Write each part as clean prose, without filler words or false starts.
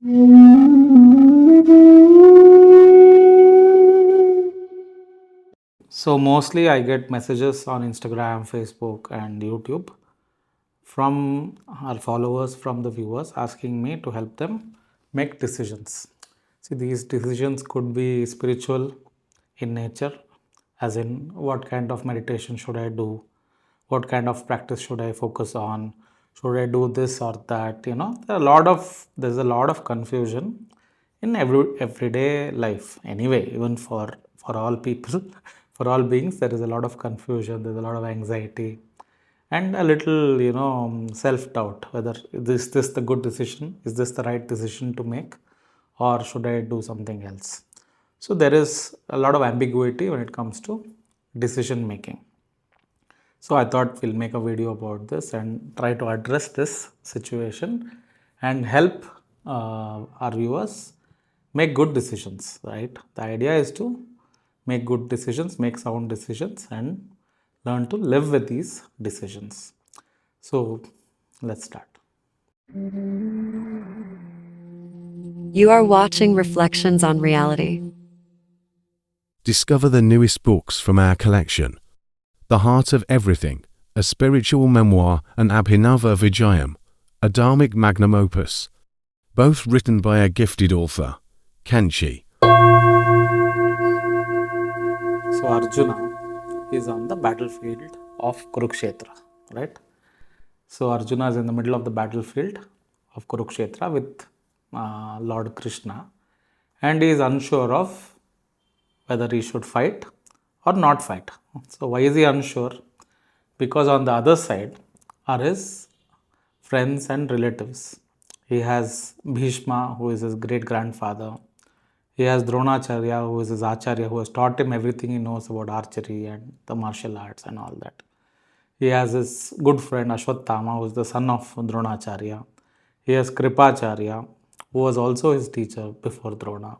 So mostly I get messages on Instagram, Facebook, and YouTube from our followers, from the viewers, asking me to help them make decisions. See, these decisions could be spiritual in nature, as in what kind of meditation should I do, what kind of practice should I focus on, should I do this or that. There's a lot of confusion in everyday life. Anyway, even for all people, for all beings, there is a lot of confusion. There's a lot of anxiety and a little self doubt whether this the good decision, is this the right decision to make, or should I do something else. So there is a lot of ambiguity when it comes to decision making. So I thought we'll make a video about this and try to address this situation and help our viewers make good decisions, right? The idea is to make good decisions, make sound decisions, and learn to live with these decisions. So let's start. You are watching Reflections on Reality. Discover the newest books from our collection: The Heart of Everything, a spiritual memoir, and Abhinava Vijayam, a dharmic magnum opus, both written by a gifted author, Kanchi. So Arjuna is on the battlefield of Kurukshetra, right? So Arjuna is in the middle of the battlefield of Kurukshetra with Lord Krishna, and he is unsure of whether he should fight or not fight. So why is he unsure? Because on the other side are his friends and relatives. He has Bhishma, who is his great grandfather. He has Dronacharya, who is his acharya, who has taught him everything he knows about archery and the martial arts and all that. He has his good friend Ashwatthama, who is the son of Dronacharya. He has Kripacharya, who was also his teacher before Drona.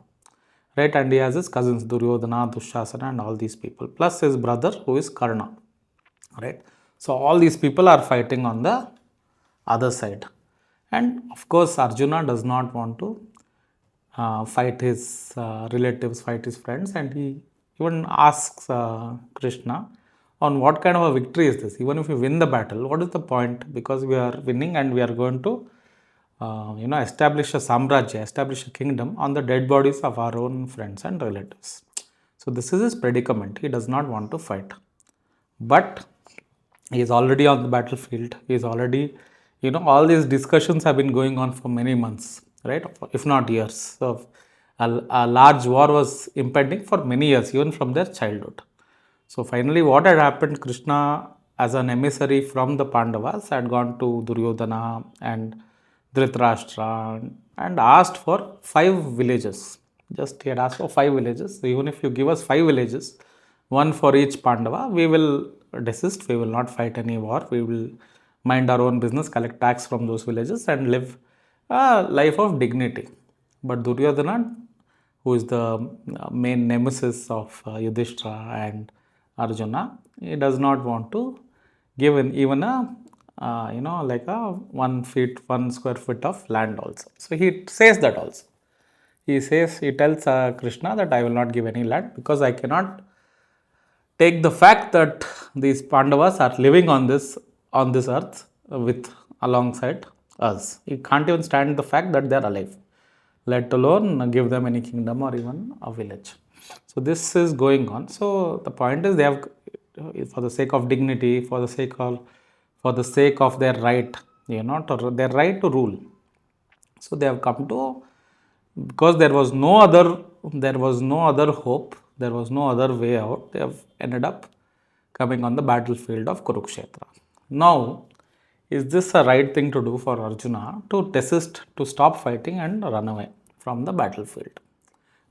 Right, and he has his cousins Duryodhana, Dushasana, and all these people, plus his brother who is Karna. Right, so all these people are fighting on the other side, and of course Arjuna does not want to fight his relatives, fight his friends, and he even asks Krishna on what kind of a victory is this? Even if we win the battle, what is the point? Because we are winning and we are going to establish a samrajya, establish a kingdom on the dead bodies of our own friends and relatives. So this is his predicament. He does not want to fight, but he is already on the battlefield. He is already, all these discussions have been going on for many months, right? If not years. So a large war was impending for many years, even from their childhood. So finally, what had happened? Krishna, as an emissary from the Pandavas, had gone to Duryodhana and Dhritarashtra and asked for 5 villages. Just he had asked for 5 villages. So even if you give us 5 villages, one for each Pandava, we will desist. We will not fight any war. We will mind our own business, collect tax from those villages, and live a life of dignity. But Duryodhana, who is the main nemesis of Yudhishthira and Arjuna, he does not want to give even a like a 1 square foot of land also. So he says that also. He tells Krishna that I will not give any land because I cannot take the fact that these Pandavas are living on this earth with alongside us. He can't even stand the fact that they are alive, let alone give them any kingdom or even a village. So this is going on. So the point is, they have, for the sake of dignity, for the sake of their right, their right to rule. So they have come to, because there was no other hope, there was no other way out. They have ended up coming on the battlefield of Kurukshetra. Now, is this a right thing to do for Arjuna, to desist, to stop fighting and run away from the battlefield?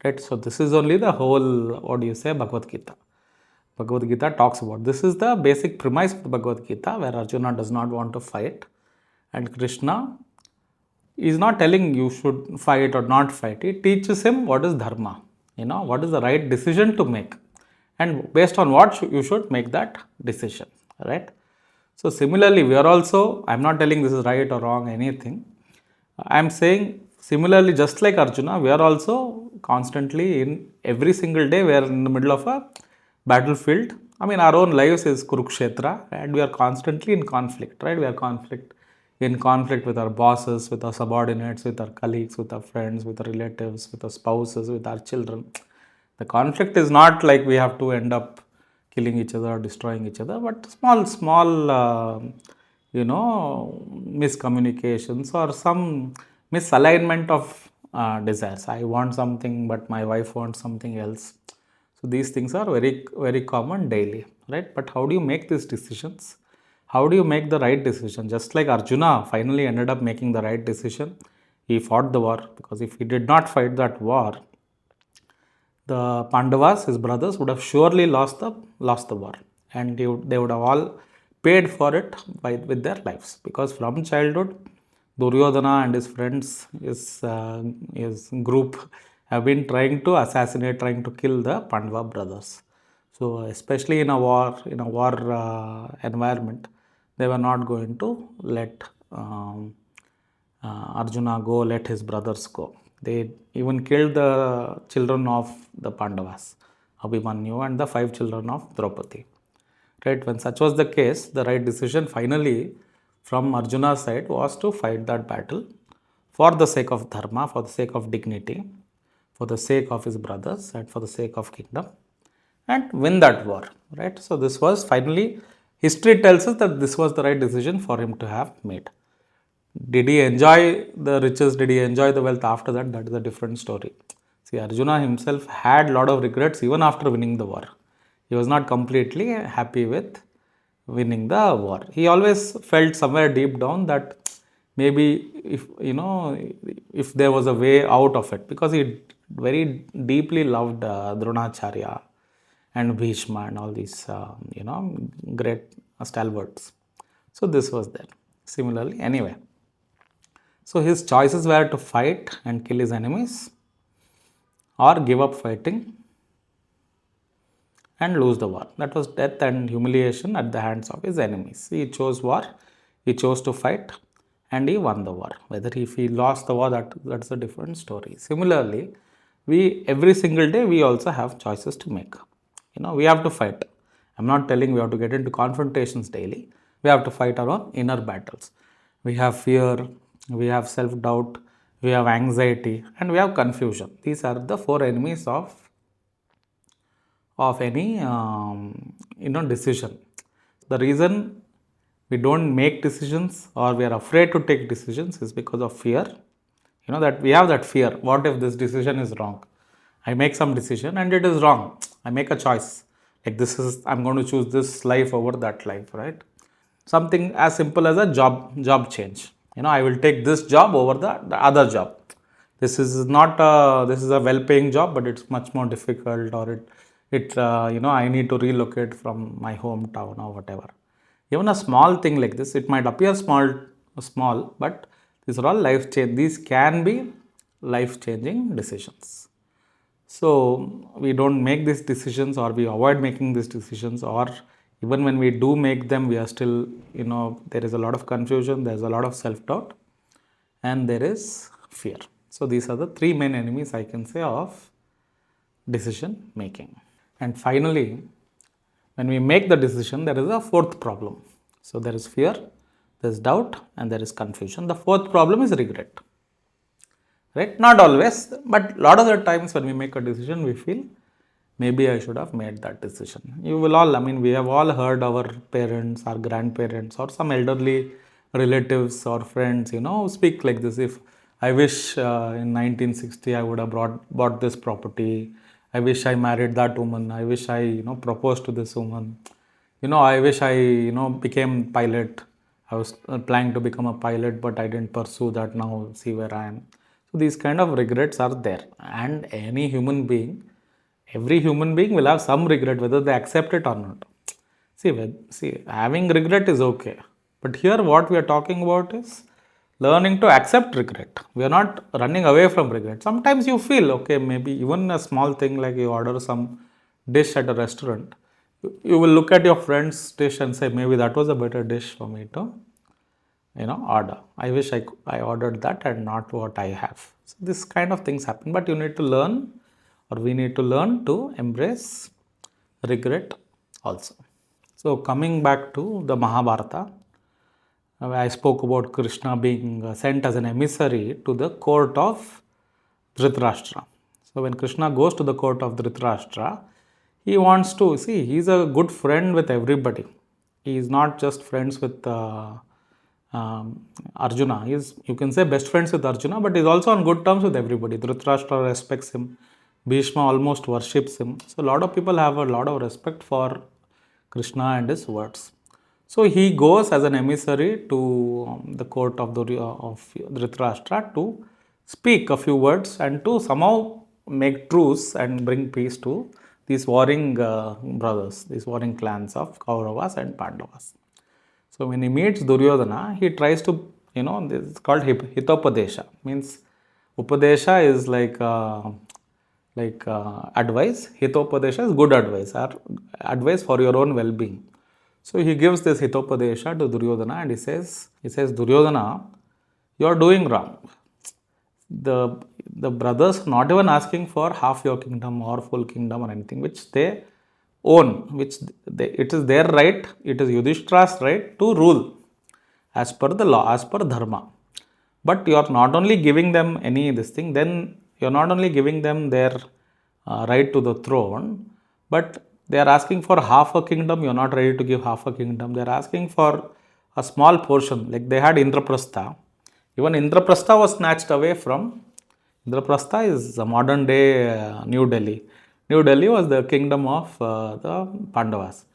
Right. So this is only the whole, Bhagavad Gita. Bhagavad Gita talks about. This is the basic premise of the Bhagavad Gita, where Arjuna does not want to fight, and Krishna is not telling you should fight or not fight. He teaches him what is Dharma, what is the right decision to make, and based on what you should make that decision, right? So similarly, we are also, I'm not telling this is right or wrong, anything. I'm saying Similarly, just like Arjuna, we are also constantly in every single day, we are in the middle of a battlefield. I mean, our own lives is Kurukshetra, and we are constantly in conflict, right? We are in conflict with our bosses, with our subordinates, with our colleagues, with our friends, with our relatives, with our spouses, with our children. The conflict is not like we have to end up killing each other or destroying each other, but small, miscommunications or some misalignment of desires. I want something, but my wife wants something else. So these things are very, very common daily, right? But how do you make these decisions? How do you make the right decision? Just like Arjuna finally ended up making the right decision, he fought the war, because if he did not fight that war, the Pandavas, his brothers, would have surely lost the war, and they would have all paid for it with their lives. Because from childhood, Duryodhana and his friends, his group, have been trying to assassinate, trying to kill the Pandava brothers. So, especially in a war environment, they were not going to let Arjuna go, let his brothers go. They even killed the children of the Pandavas, Abhimanyu, and the 5 children of Draupadi. Right? When such was the case, the right decision finally from Arjuna's side was to fight that battle for the sake of Dharma, for the sake of dignity, for the sake of his brothers, and for the sake of kingdom, and win that war. Right? So this was finally, history tells us that this was the right decision for him to have made. Did he enjoy the riches? Did he enjoy the wealth after that? That is a different story. See, Arjuna himself had a lot of regrets even after winning the war. He was not completely happy with winning the war. He always felt somewhere deep down that maybe if there was a way out of it, because he very deeply loved Dronacharya and Bhishma and all these great stalwarts. So this was there. Similarly, anyway. So his choices were to fight and kill his enemies, or give up fighting and lose the war. That was death and humiliation at the hands of his enemies. He chose war, he chose to fight, and he won the war. Whether if he lost the war, that's a different story. Similarly, we every single day we also have choices to make. We have to fight. I'm not telling we have to get into confrontations daily. We have to fight our own inner battles. We have fear, we have self doubt, we have anxiety, and we have confusion. These are the 4 enemies of any decision. The reason we don't make decisions, or we are afraid to take decisions, is because of fear. That we have that fear. What if this decision is wrong? I make some decision and it is wrong. I make a choice. Like I'm going to choose this life over that life, right? Something as simple as a job change. I will take this job over the other job. This is a well-paying job, but it's much more difficult, or I need to relocate from my hometown or whatever. Even a small thing like this, it might appear small, but these are all these can be life-changing decisions. So we don't make these decisions, or we avoid making these decisions, or even when we do make them, we are still, there is a lot of confusion, there's a lot of self-doubt, and there is fear. So these are the 3 main enemies, I can say, of decision making. And finally, when we make the decision, there is a 4th problem. So there is fear, there is doubt, and there is confusion. The 4th problem is regret. Right? Not always, but a lot of the times when we make a decision, we feel maybe I should have made that decision. We have all heard our parents, our grandparents, or some elderly relatives or friends, speak like this. If I wish in 1960 I would have bought this property. I wish I married that woman. I wish I, proposed to this woman. I wish I, became pilot. I was planning to become a pilot, but I didn't pursue that. Now see where I am. So these kind of regrets are there, and every human being will have some regret, whether they accept it or not. See, having regret is okay, but here what we are talking about is learning to accept regret. We are not running away from regret. Sometimes you feel okay, maybe even a small thing like you order some dish at a restaurant, you will look at your friend's dish and say, maybe that was a better dish for me to order. I wish I ordered that and not what I have. So this kind of things happen, but you need to learn, or we need to learn to embrace regret also. So coming back to the Mahabharata, I spoke about Krishna being sent as an emissary to the court of Dhritarashtra. So when Krishna goes to the court of Dhritarashtra, he wants to see, he's a good friend with everybody. He is not just friends with Arjuna. He is, you can say, best friends with Arjuna, but he's also on good terms with everybody. Dhritarashtra respects him. Bhishma almost worships him. So a lot of people have a lot of respect for Krishna and his words. So he goes as an emissary to the court of Dhritarashtra to speak a few words and to somehow make truce and bring peace to these warring brothers, these warring clans of Kauravas and Pandavas. So when he meets Duryodhana, he tries to, this is called hitopadesha. Means upadesha is like advice. Hitopadesha is good advice, or advice for your own well-being. So he gives this hitopadesha to Duryodhana and he says, Duryodhana, you are doing wrong. The brothers are not even asking for half your kingdom or full kingdom or anything, which they own, it is their right, it is Yudhishthira's right to rule as per the law, as per Dharma. But you are not only giving them then you are not only giving them their right to the throne, but they are asking for half a kingdom. You are not ready to give half a kingdom. They are asking for a small portion, like they had Indraprastha. Even Indraprastha was snatched away from. Indraprastha is a modern day New Delhi. New Delhi was the kingdom of the Pandavas.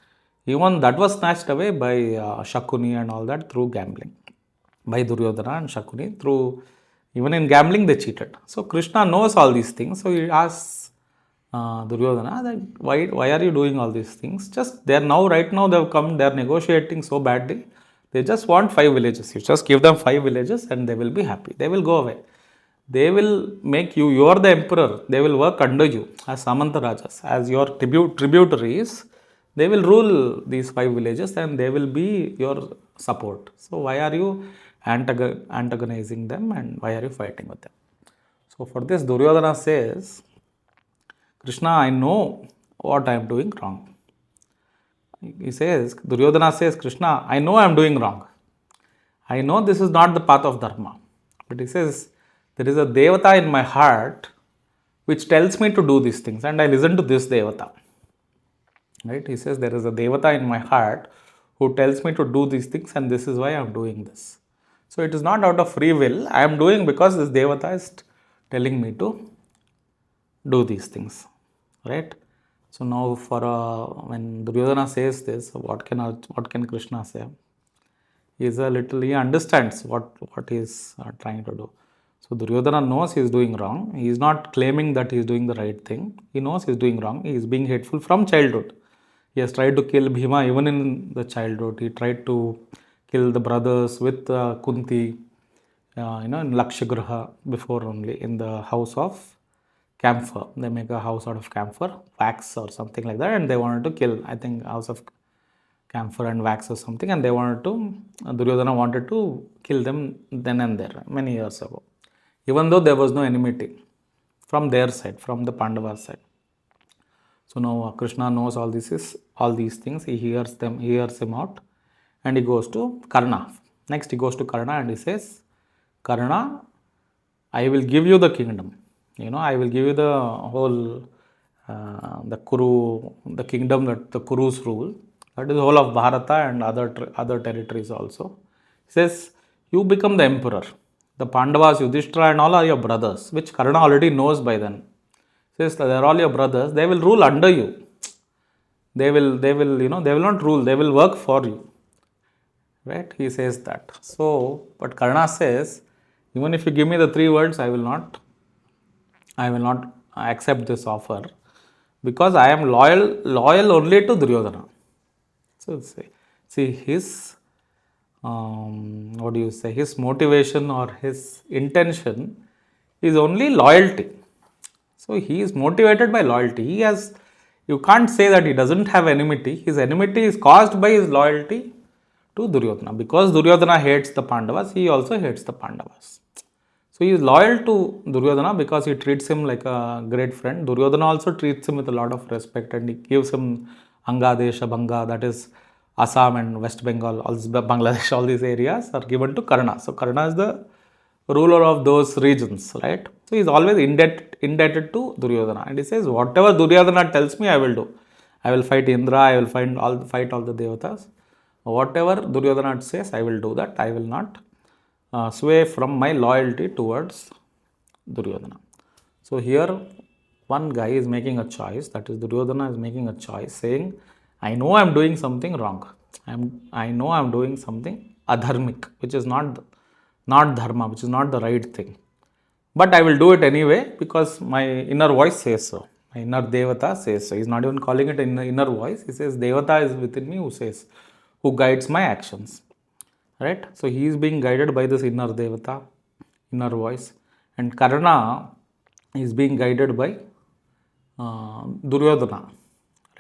Even that was snatched away by Shakuni and all that through gambling. By Duryodhana and Shakuni through, even in gambling they cheated. So Krishna knows all these things. So he asks Duryodhana that why are you doing all these things? Just they are now, right now they have come, they are negotiating so badly. They just want 5 villages. You just give them 5 villages and they will be happy. They will go away. They will make you, you are the emperor. They will work under you as Samanta Rajas, as your tributaries. They will rule these 5 villages and they will be your support. So why are you antagonizing them and why are you fighting with them? So for this, Duryodhana says, Krishna, I know what I am doing wrong. Duryodhana says, Krishna, I know I am doing wrong. I know this is not the path of Dharma. But he says, there is a Devata in my heart which tells me to do these things, and I listen to this Devata. Right? He says, there is a Devata in my heart who tells me to do these things, and this is why I am doing this. So it is not out of free will. I am doing because this Devata is telling me to do these things. Right? So now when Duryodhana says this, what can Krishna say? He understands what he is trying to do. So Duryodhana knows he is doing wrong. He is not claiming that he is doing the right thing. He knows he is doing wrong. He is being hateful from childhood. He has tried to kill Bhima even in the childhood. He tried to kill the brothers with Kunti, in Lakshagraha before only, in the house of camphor. They make a house out of camphor, wax or something like that, and they wanted to kill, I think, house of camphor and wax or something, and Duryodhana wanted to kill them then and there, many years ago. Even though there was no enmity from their side, from the Pandava side. So now Krishna knows all these things. He hears him out, and he goes to Karna. Next he goes to Karna and he says, Karna, I will give you the kingdom. I will give you the whole, the kingdom that the Kurus rule. That is the whole of Bharata and other territories also. He says, you become the emperor. The Pandavas, Yudhishthira and all are your brothers, which Karna already knows by then. He says, they are all your brothers. They will rule under you. They will not rule. They will work for you. Right? He says that. So, but Karna says, even if you give me the 3 words, I will not accept this offer, because I am loyal only to Duryodhana. So see his his motivation or his intention is only loyalty. So he is motivated by loyalty. You can't say that he doesn't have enmity. His enmity is caused by his loyalty to Duryodhana. Because Duryodhana hates the Pandavas, he also hates the Pandavas. So he is loyal to Duryodhana because he treats him like a great friend. Duryodhana also treats him with a lot of respect, and he gives him Anga, Desha, Banga, that is Assam and West Bengal, all this, Bangladesh, all these areas are given to Karna. So Karna is the ruler of those regions, right? So he is always indebted to Duryodhana, and he says, whatever Duryodhana tells me, I will do. I will fight Indra, I will fight all the devatas. Whatever Duryodhana says, I will do that. I will not sway from my loyalty towards Duryodhana. So here one guy is making a choice, that is Duryodhana is making a choice saying, I know I am doing something wrong. I know I am doing something adharmic, which is not dharma, which is not the right thing. But I will do it anyway because my inner voice says so. My inner devata says so. He's not even calling it an inner voice. He says devata is within me who guides my actions. Right? So he is being guided by this inner devata, inner voice. And Karna is being guided by Duryodhana.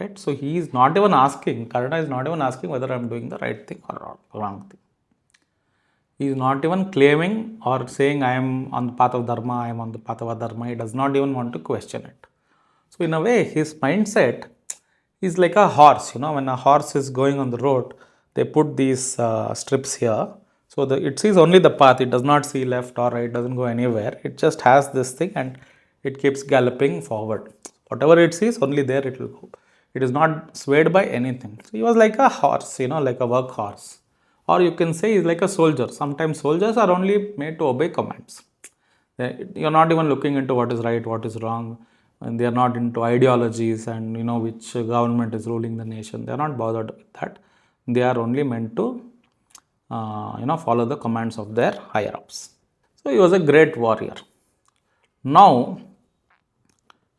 Right? So he is not even asking, Karna is not even asking whether I am doing the right thing or wrong thing. He is not even claiming or saying I am on the path of Dharma, I am on the path of Adharma. He does not even want to question it. So in a way, his mindset is like a horse. When a horse is going on the road, they put these strips here. So it sees only the path. It does not see left or right, doesn't go anywhere. It just has this thing and it keeps galloping forward. Whatever it sees, only there it will go. It is not swayed by anything. So he was like a horse, like a work horse. Or you can say he's like a soldier. Sometimes soldiers are only made to obey commands. You're not even looking into what is right, what is wrong, and they are not into ideologies and which government is ruling the nation. They are not bothered with that. They are only meant to follow the commands of their higher ups. So he was a great warrior. Now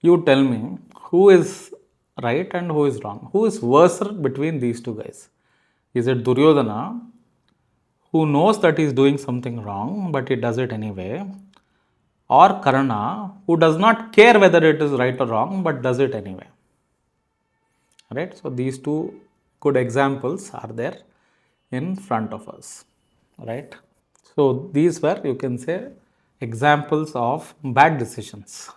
you tell me who is right and who is wrong. Who is worse between these two guys? Is it Duryodhana, who knows that he is doing something wrong but he does it anyway, or Karna, who does not care whether it is right or wrong but does it anyway? Right? So these two good examples are there in front of us. Right? So these were, you can say, examples of bad decisions.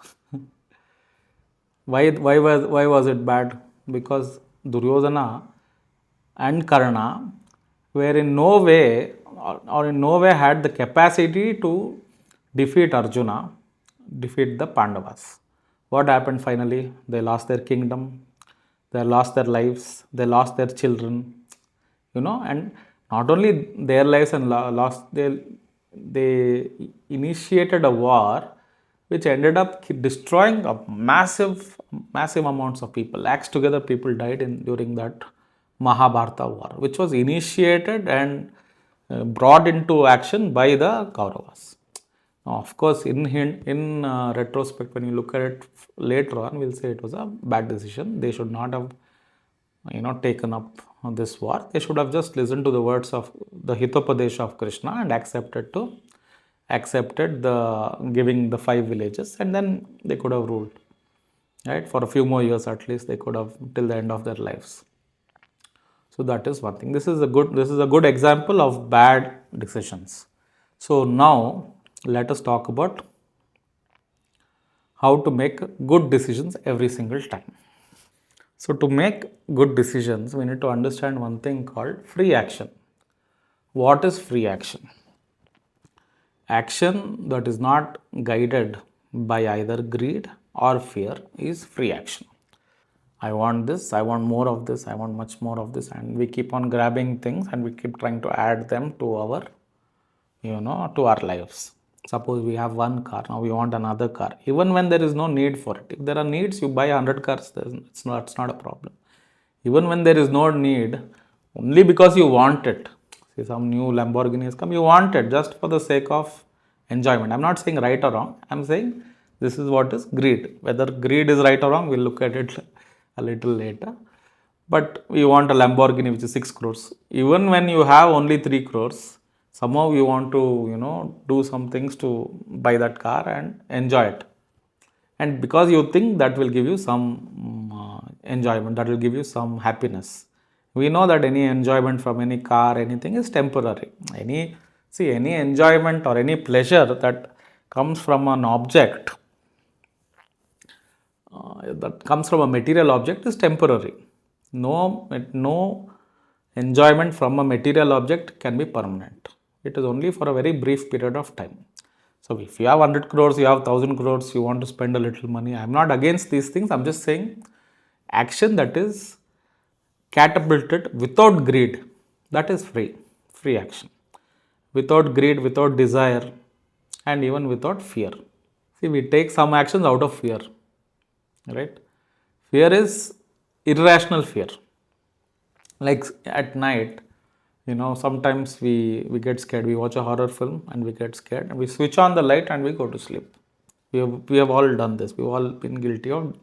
Why was it bad? Because Duryodhana and Karna were in no way or in no way had the capacity to defeat Arjuna, defeat the Pandavas. What happened finally? They lost their kingdom, they lost their lives, they lost their children, and not only their lives and lost they initiated a war which ended up destroying a massive amounts of people. Lakhs together people died during that Mahabharata war, which was initiated and brought into action by the Kauravas. Now, of course, in retrospect, when you look at it later on, we'll say it was a bad decision. They should not have taken up this war. They should have just listened to the words of the Hitopadesha of Krishna and accepted the giving the 5 villages, and then they could have ruled, right? For a few more years at least, they could have till the end of their lives. So that is one thing. This is a good example of bad decisions. So now let us talk about how to make good decisions every single time. So to make good decisions, we need to understand one thing called free action. What is free action? Action that is not guided by either greed or fear is free action. I want this, I want more of this, I want much more of this, and we keep on grabbing things and we keep trying to add them to our, to our lives. Suppose we have one car, now we want another car, even when there is no need for it. If there are needs, you buy 100 cars, it's not a problem. Even when there is no need, only because you want it. See, some new Lamborghini has come, you want it just for the sake of enjoyment. I'm not saying right or wrong. I'm saying this is what is greed. Whether greed is right or wrong, we'll look at it a little later. But we want a Lamborghini which is 6 crores. Even when you have only 3 crores, somehow you want to, do some things to buy that car and enjoy it. And because you think that will give you some enjoyment, that will give you some happiness. We know that any enjoyment from any car, anything is temporary. Any enjoyment or any pleasure that comes from an object, that comes from a material object is temporary. No enjoyment from a material object can be permanent. It is only for a very brief period of time. So if you have 100 crores, you have 1000 crores, you want to spend a little money. I'm not against these things. I'm just saying action that is catapulted without greed, that is free action. Without greed, without desire, and even without fear. See, we take some actions out of fear, right? Fear is irrational fear. Like at night, sometimes we get scared. We watch a horror film and we get scared, and we switch on the light and we go to sleep. We have all done this. We've all been guilty of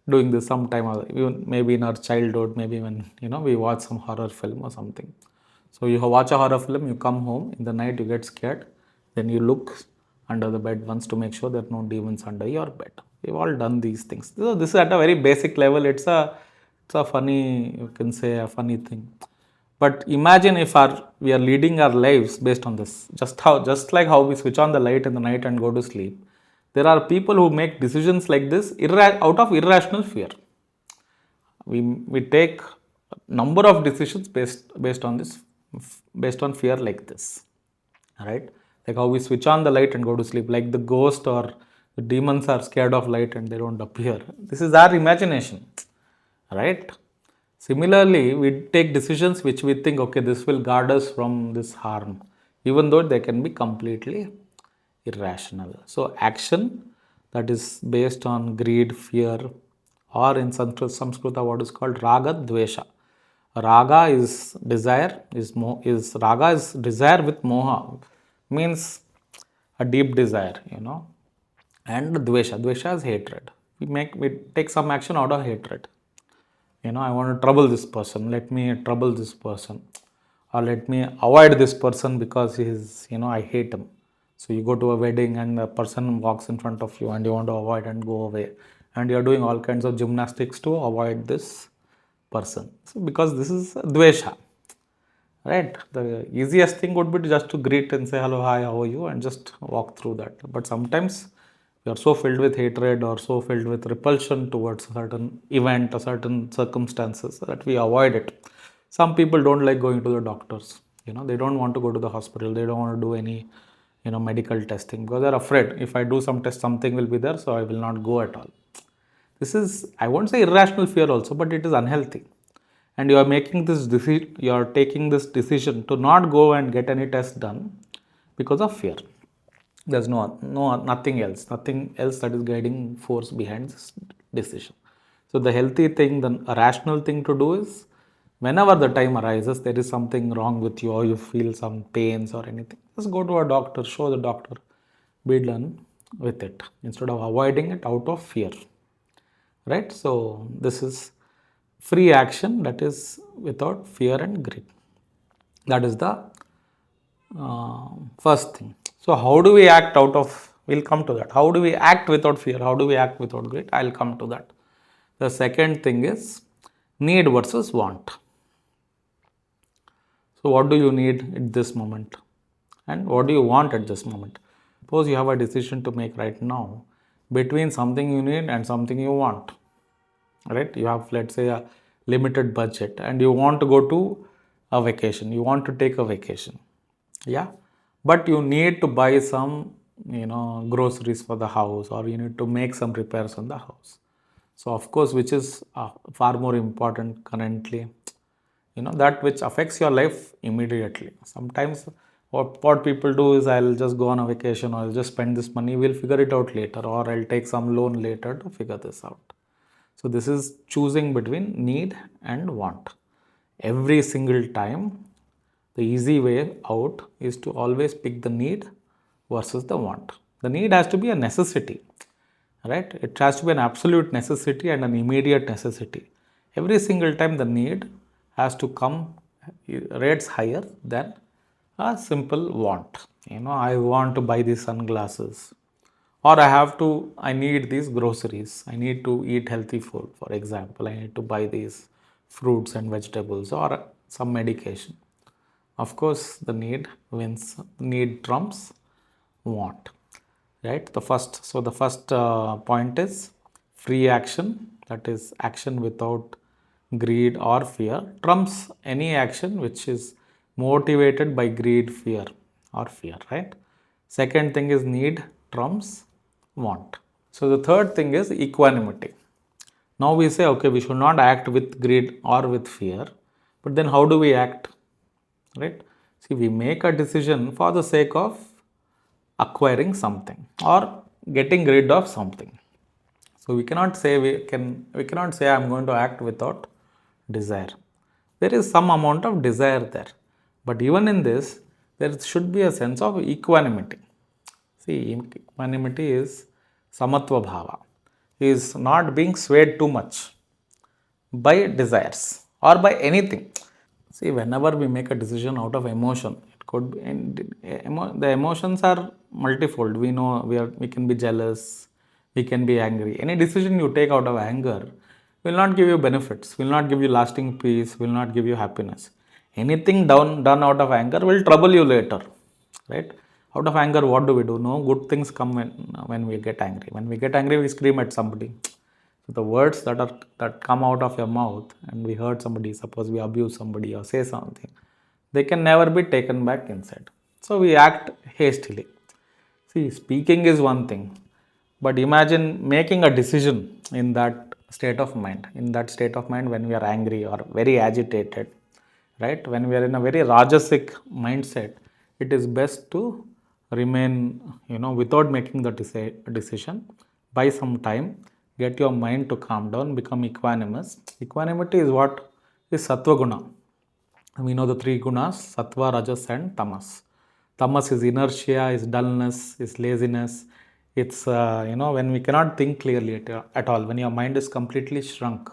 doing this sometime, even maybe in our childhood, maybe when we watch some horror film or something. So you watch a horror film, you come home in the night, you get scared, then you look under the bed once to make sure there are no demons under your bed. We've all done these things. So this is at a very basic level. It's a funny, you can say a funny thing. But imagine if we are leading our lives based on this. Just like how we switch on the light in the night and go to sleep. There are people who make decisions like this out of irrational fear. We take number of decisions based on fear like this, right? Like how we switch on the light and go to sleep, like the ghost or the demons are scared of light and they don't appear. This is our imagination, right? Similarly, we take decisions which we think, okay, this will guard us from this harm, even though they can be completely irrational. So action that is based on greed, fear, or in Samskrita what is called raga dvesha. Raga is desire, raga is desire with moha, means a deep desire, and dvesha is hatred. We take some action out of hatred. I want to trouble this person, let me trouble this person, or let me avoid this person because I hate him. So you go to a wedding and a person walks in front of you and you want to avoid and go away, and you're doing all kinds of gymnastics to avoid this person. So because this is dvesha, right? The easiest thing would be just to greet and say hello, hi, how are you, and just walk through that. But sometimes we are so filled with hatred or so filled with repulsion towards a certain event or certain circumstances that we avoid it. Some people don't like going to the doctors. They don't want to go to the hospital. They don't want to do any medical testing because they're afraid if I do some test, something will be there, so I will not go at all. This is, I won't say irrational fear also, but it is unhealthy. And you are making this decision, you are taking this decision to not go and get any test done because of fear. There's nothing else that is guiding force behind this decision. So the healthy thing, the rational thing to do is, whenever the time arises, there is something wrong with you or you feel some pains or anything, just go to a doctor, show the doctor, be done with it instead of avoiding it out of fear, right? So this is free action that is without fear and greed. That is the first thing. So how do we act out of, we'll come to that. How do we act without fear? How do we act without greed? I'll come to that. The second thing is need versus want. So what do you need at this moment? And what do you want at this moment? Suppose you have a decision to make right now between something you need and something you want. Right? You have, let's say, a limited budget and you want to go to a vacation. You want to take a vacation. Yeah. But you need to buy some, groceries for the house, or you need to make some repairs on the house. So, of course, which is far more important currently, that which affects your life immediately. Sometimes what people do is, I'll just go on a vacation, or I'll just spend this money, we'll figure it out later, or I'll take some loan later to figure this out. So this is choosing between need and want. Every single time, the easy way out is to always pick the need versus the want. The need has to be a necessity, right? It has to be an absolute necessity and an immediate necessity. Every single time the need has to come rates higher than a simple want. I want to buy these sunglasses, or I need these groceries, I need to eat healthy food, for example, I need to buy these fruits and vegetables or some medication. Of course, the need wins, need trumps want, right? The first point is free action, that is action without greed or fear, trumps any action which is motivated by greed, fear or fear, right? Second thing is need trumps want. So the third thing is equanimity. Now we say, okay, we should not act with greed or with fear, but then how do we act, right? See, we make a decision for the sake of acquiring something or getting rid of something. So we cannot say I'm going to act without desire. There is some amount of desire there, but even in this there should be a sense of equanimity. See, equanimity is samatva bhava, is not being swayed too much by desires or by anything. See, whenever we make a decision out of emotion, it could be, the emotions are multifold. We know we can be jealous, we can be angry. Any decision you take out of anger will not give you benefits, will not give you lasting peace, will not give you happiness. Anything done out of anger will trouble you later, right? Out of anger, what do we do? No good things come when we get angry. When we get angry, we scream at somebody. So the words that come out of your mouth and we hurt somebody, suppose we abuse somebody or say something, they can never be taken back inside. So we act hastily. See, speaking is one thing, but imagine making a decision in that state of mind. In that state of mind, when we are angry or very agitated, right? When we are in a very rajasic mindset, it is best to remain, without making the decision. Buy some time, get your mind to calm down, become equanimous. Equanimity is what is sattva guna. We know the three gunas: sattva, rajas, and tamas. Tamas is inertia, is dullness, is laziness. It's when we cannot think clearly at all, when your mind is completely shrunk,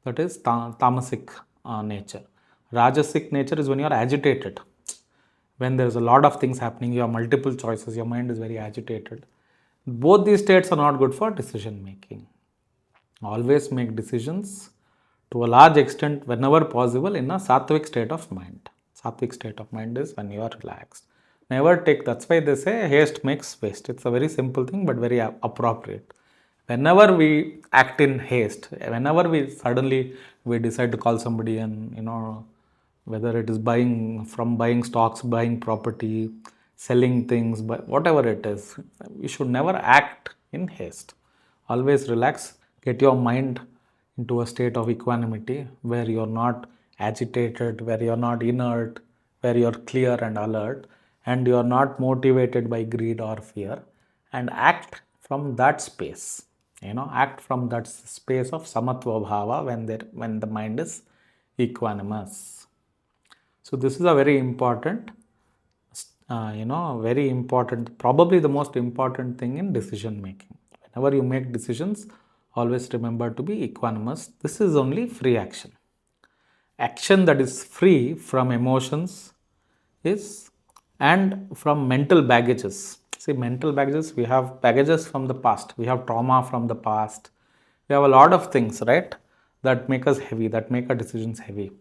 that is tamasic nature. Rajasic nature is when you are agitated, when there's a lot of things happening, you have multiple choices, your mind is very agitated. Both these states are not good for decision making. Always make decisions to a large extent, whenever possible, in a sattvic state of mind. Sattvic state of mind is when you are relaxed. Never take, that's why they say haste makes waste. It's a very simple thing but very appropriate. Whenever we act in haste, whenever we decide to call somebody, and whether it is buying stocks, buying property, selling things, but whatever it is, we should never act in haste. Always relax, get your mind into a state of equanimity where you're not agitated, where you're not inert, where you're clear and alert, and you're not motivated by greed or fear, and act from that space. Act from that space of samatva bhava when the mind is equanimous. So this is a very important, very important, probably the most important thing in decision making. Whenever you make decisions, always remember to be equanimous. This is only free action. Action that is free from emotions is, and from mental baggages. See, mental baggages, we have baggages from the past, we have trauma from the past, we have a lot of things, right, that make us heavy, that make our decisions heavy.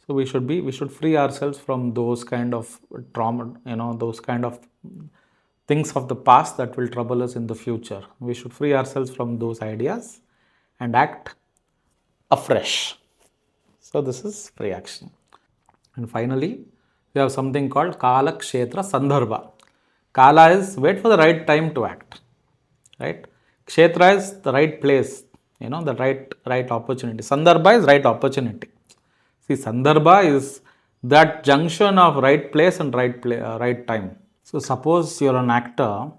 So we should free ourselves from those kind of trauma, those kind of things of the past that will trouble us in the future. We should free ourselves from those ideas and act afresh. So this is free action. And finally, we have something called Kala, Kshetra, Sandarbha. Kala is wait for the right time to act, right? Kshetra is the right place, the right opportunity. Sandarbha is right opportunity. See, Sandarbha is that junction of right place and right time. So suppose you're an actor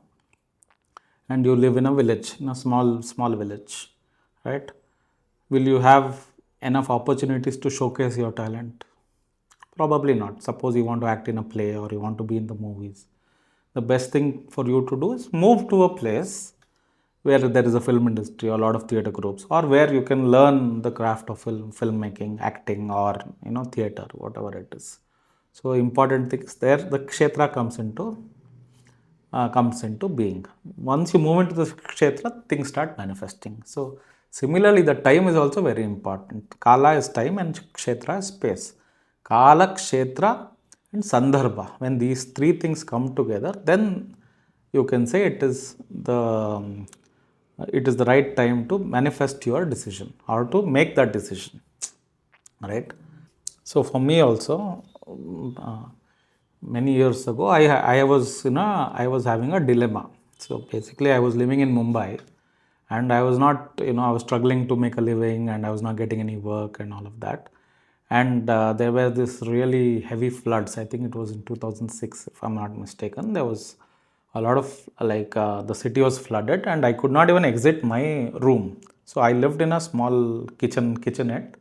and you live in a village, in a small village, right? Will you have enough opportunities to showcase your talent? Probably not. Suppose you want to act in a play or you want to be in the movies. The best thing for you to do is move to a place where there is a film industry, a lot of theater groups, or where you can learn the craft of filmmaking, acting, or theater, whatever it is. So important things there. The kshetra comes into being. Once you move into the kshetra, things start manifesting. So Similarly, the time is also very important. Kala is time and Kshetra is space. Kala, Kshetra and Sandarbha. When these three things come together, then you can say it is the right time to manifest your decision or to make that decision, right? So for me also, many years ago, I was having a dilemma. So basically, I was living in Mumbai, and I was not, I was struggling to make a living, and I was not getting any work and all of that. And there were this really heavy floods. I think it was in 2006, if I'm not mistaken. There was a lot of the city was flooded, and I could not even exit my room. So I lived in a small kitchenette,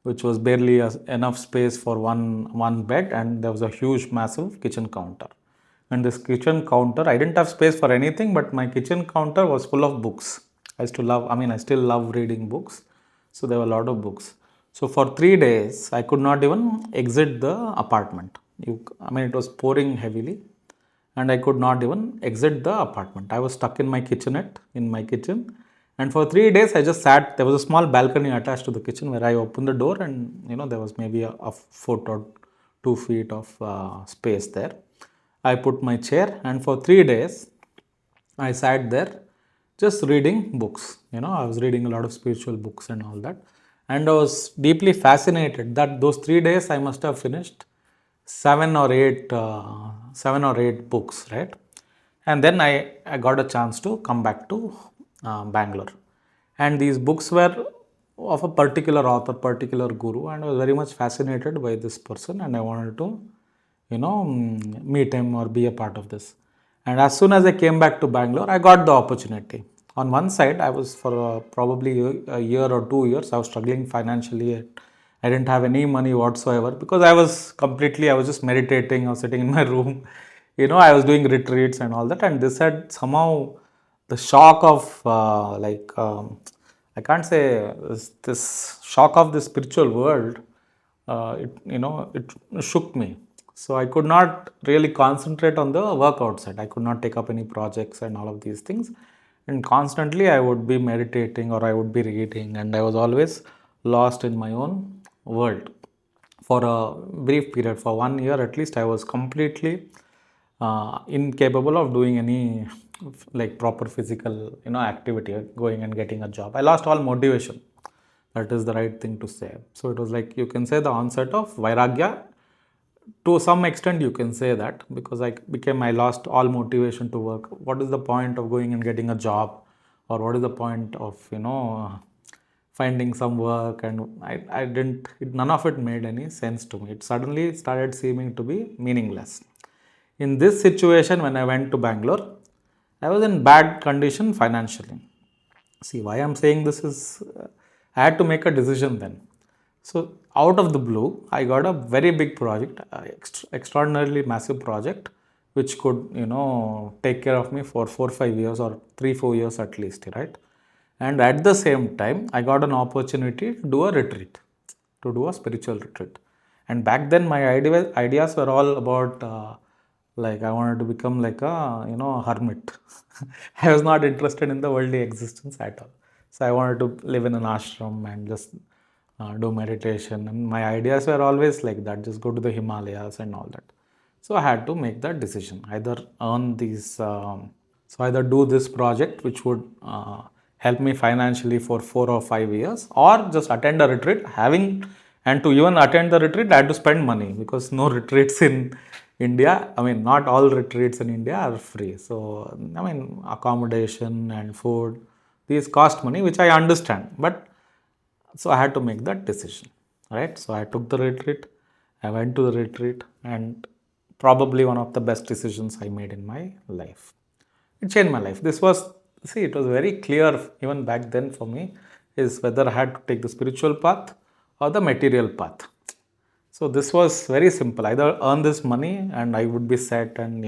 which was barely enough space for one bed, and there was a huge massive kitchen counter. And this kitchen counter, I didn't have space for anything, but my kitchen counter was full of books. I still love reading books, so there were a lot of books. So for 3 days I could not even exit the apartment. It was pouring heavily, and I could not even exit the apartment. I was stuck in my kitchenette, in my kitchen. And for 3 days, I just sat. There was a small balcony attached to the kitchen where I opened the door, and there was maybe a foot or 2 feet of space there. I put my chair, and for 3 days, I sat there just reading books. I was reading a lot of spiritual books and all that. And I was deeply fascinated that those 3 days I must have finished 7 or 8 books, right? And then I got a chance to come back to Bangalore. And these books were of a particular author, particular guru, and I was very much fascinated by this person, and I wanted to, meet him or be a part of this. And as soon as I came back to Bangalore, I got the opportunity. On one side, I was for probably a year or 2 years, I was struggling financially. I didn't have any money whatsoever because I was just meditating or sitting in my room. I was doing retreats and all that. And this had somehow the shock of, I can't say this shock of the spiritual world, it shook me. So I could not really concentrate on the work outside. I could not take up any projects and all of these things. And constantly I would be meditating or I would be reading, and I was always lost in my own world. For a brief period, for 1 year at least, I was completely incapable of doing any like proper physical activity, going and getting a job. I lost all motivation. That is the right thing to say. So it was like, you can say, the onset of vairagya. To some extent you can say that, because I lost all motivation to work. What is the point of going and getting a job, or what is the point of finding some work? And I didn't none of it made any sense to me. It suddenly started seeming to be meaningless. In this situation, when I went to Bangalore, I was in bad condition financially. See, why I'm saying this is, I had to make a decision then. So out of the blue, I got a very big project, extraordinarily massive project, which could, take care of me for 4 or 5 years or 3 4 years at least, right? And at the same time, I got an opportunity to do a retreat, to do a spiritual retreat. And back then, my ideas were all about, I wanted to become like a, hermit. I was not interested in the worldly existence at all. So I wanted to live in an ashram and just do meditation. And my ideas were always like that, just go to the Himalayas and all that. So I had to make that decision, either earn these, so either do this project, which would help me financially for 4 or 5 years, or just attend a retreat. And to even attend the retreat, I had to spend money, because no retreats in India, not all retreats in India are free. So, accommodation and food, these cost money, which I understand. But so I had to make that decision, right? So I took the retreat, I went to the retreat, and probably one of the best decisions I made in my life. It changed my life. It was very clear even back then for me, is whether I had to take the spiritual path or the material path. So this was very simple. Either earn this money and I would be set, and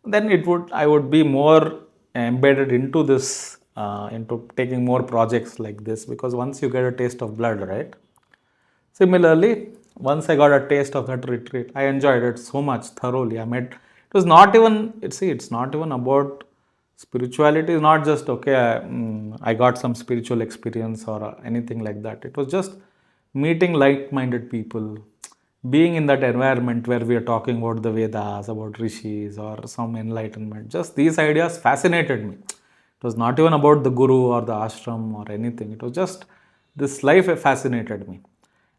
then I would be more embedded into this, into taking more projects like this, because once you get a taste of blood, right? Similarly, once I got a taste of that retreat, I enjoyed it so much thoroughly. It's not even about Spirituality is not just, okay, I got some spiritual experience or anything like that. It was just meeting like-minded people, being in that environment where we are talking about the Vedas, about rishis or some enlightenment. Just these ideas fascinated me. It was not even about the guru or the ashram or anything. It was just this life fascinated me.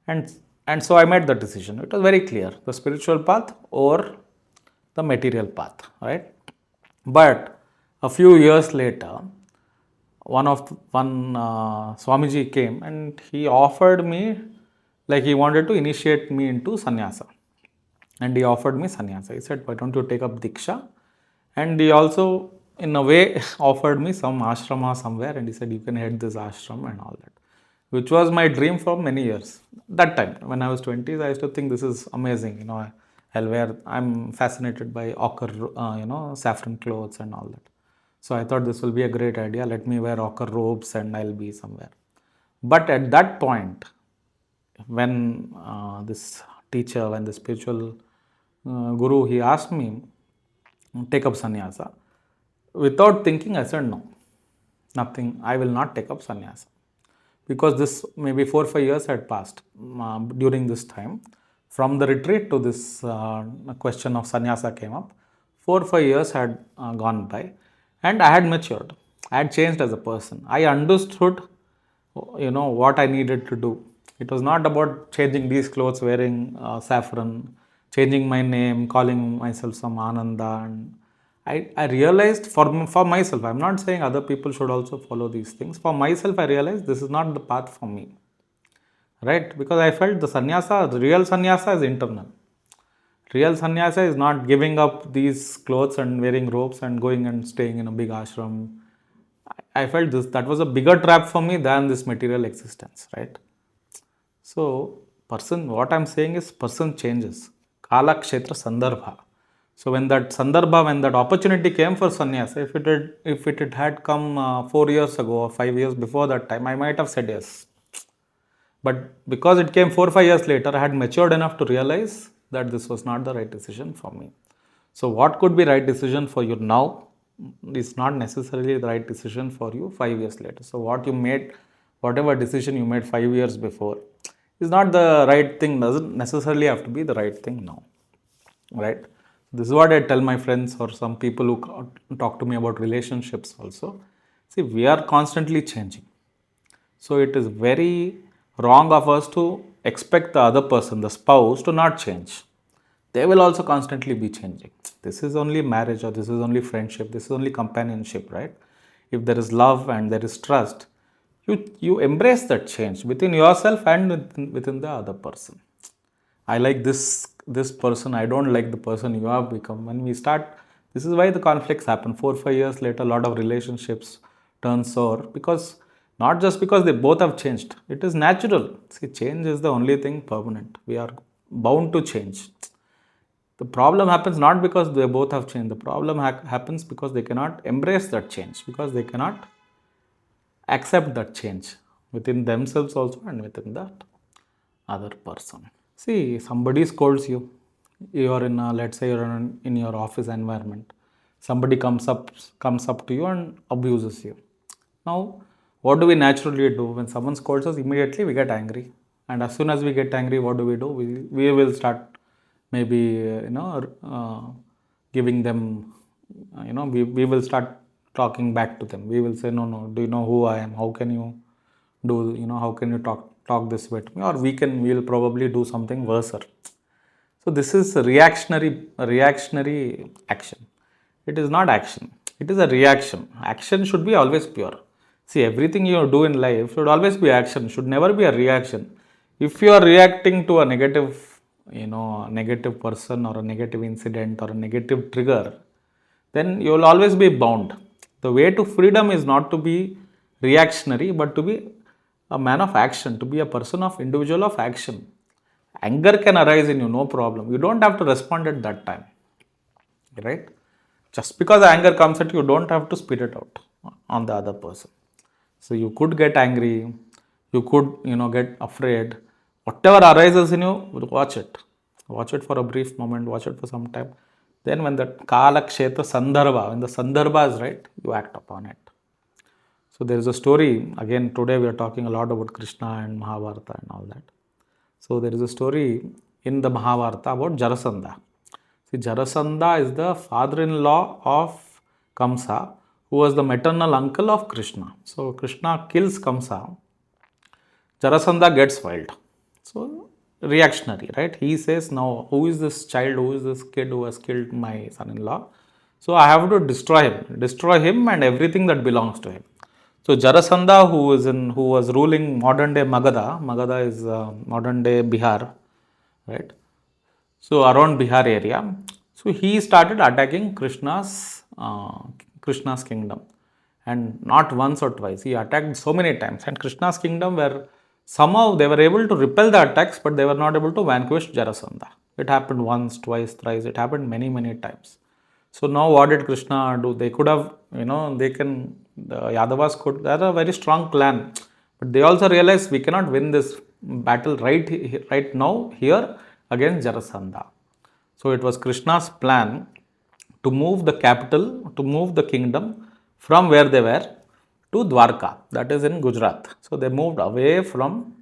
And, and so I made the decision. It was very clear, the spiritual path or the material path, right? But a few years later, one Swamiji came and he offered me, like he wanted to initiate me into sannyasa, and he offered me sannyasa. He said, "Why don't you take up diksha?" And he also, in a way, offered me some ashrama somewhere, and he said, "You can head this ashram and all that," which was my dream for many years. That time, when I was 20s, I used to think this is amazing. I'll wear. I'm fascinated by ochre, saffron clothes and all that. So I thought this will be a great idea. Let me wear ochre robes and I'll be somewhere. But at that point, when this teacher, when the spiritual guru, he asked me, take up sannyasa. Without thinking, I said no, nothing. I will not take up sannyasa, because this maybe 4 or 5 years had passed during this time. From the retreat to this question of sannyasa came up. 4 or 5 years had gone by, and I had matured. I had changed as a person. I understood, what I needed to do. It was not about changing these clothes, wearing saffron, changing my name, calling myself some Ananda. And I realized for myself, I'm not saying other people should also follow these things. For myself, I realized this is not the path for me. Right? Because I felt the real sannyasa is internal. Real sannyasa is not giving up these clothes and wearing robes and going and staying in a big ashram. I felt that was a bigger trap for me than this material existence, right? So, what I'm saying is person changes. Kala, Kshetra, Sandarbha. So when when that opportunity came for sannyasa, if it had come 4 years ago or 5 years before that time, I might have said yes. But because it came 4 or 5 years later, I had matured enough to realize that this was not the right decision for me. So what could be right decision for you now is not necessarily the right decision for you 5 years later. So whatever decision you made 5 years before is not the right thing, doesn't necessarily have to be the right thing now, right? This is what I tell my friends or some people who talk to me about relationships also. See, we are constantly changing. So it is very wrong of us to expect the other person, the spouse, to not change. They will also constantly be changing. This is only marriage, or this is only friendship, this is only companionship, right? If there is love and there is trust, you embrace that change within yourself and within the other person. I like this person, I don't like the person you have become. When we start, this is why the conflicts happen. 4 or 5 years later, a lot of relationships turn sour, because not just because they both have changed. It is natural. See, change is the only thing permanent. We are bound to change. The problem happens not because they both have changed. The problem happens because they cannot embrace that change, because they cannot accept that change within themselves also and within that other person. See, somebody scolds you. You are let's say you're in your office environment. Somebody comes up to you and abuses you. Now, what do we naturally do when someone scolds us? Immediately we get angry, and as soon as we get angry, what do? We will start maybe giving them, we will start talking back to them. We will say, no, do you know who I am? How can you how can you talk this way to me? Or we'll probably do something worse. So this is a reactionary action. It is not action. It is a reaction. Action should be always pure. See, everything you do in life should always be action, should never be a reaction. If you are reacting to a negative person or a negative incident or a negative trigger, then you will always be bound. The way to freedom is not to be reactionary, but to be a man of action, to be a person of individual of action. Anger can arise in you, no problem. You don't have to respond at that time, right? Just because anger comes at you, you don't have to spit it out on the other person. So you could get angry, you could get afraid. Whatever arises in you, watch it for a brief moment, watch it for some time. Then when the Kala Kshetra Sandarbha, when the Sandarbha is right, you act upon it. So there is a story, again today we are talking a lot about Krishna and Mahabharata and all that. So there is a story in the Mahabharata about Jarasandha. See, Jarasandha is the father-in-law of Kamsa, who was the maternal uncle of Krishna. So Krishna kills Kamsa, Jarasandha gets wild. So reactionary, right? He says, now who is this child, who is this kid who has killed my son-in-law? So I have to destroy him and everything that belongs to him. So Jarasandha, who was ruling modern day Magadha. Magadha is modern day Bihar, right? So around Bihar area. So he started attacking Krishna's kingdom, and not once or twice. He attacked so many times, and Krishna's kingdom were somehow they were able to repel the attacks, but they were not able to vanquish Jarasandha. It happened once, twice, thrice. It happened many, many times. So now what did Krishna do? They could have, the Yadavas could, they had a very strong plan. But they also realized we cannot win this battle right now here against Jarasandha. So it was Krishna's plan to move the capital, to move the kingdom from where they were to Dwarka, that is in Gujarat. So they moved away from,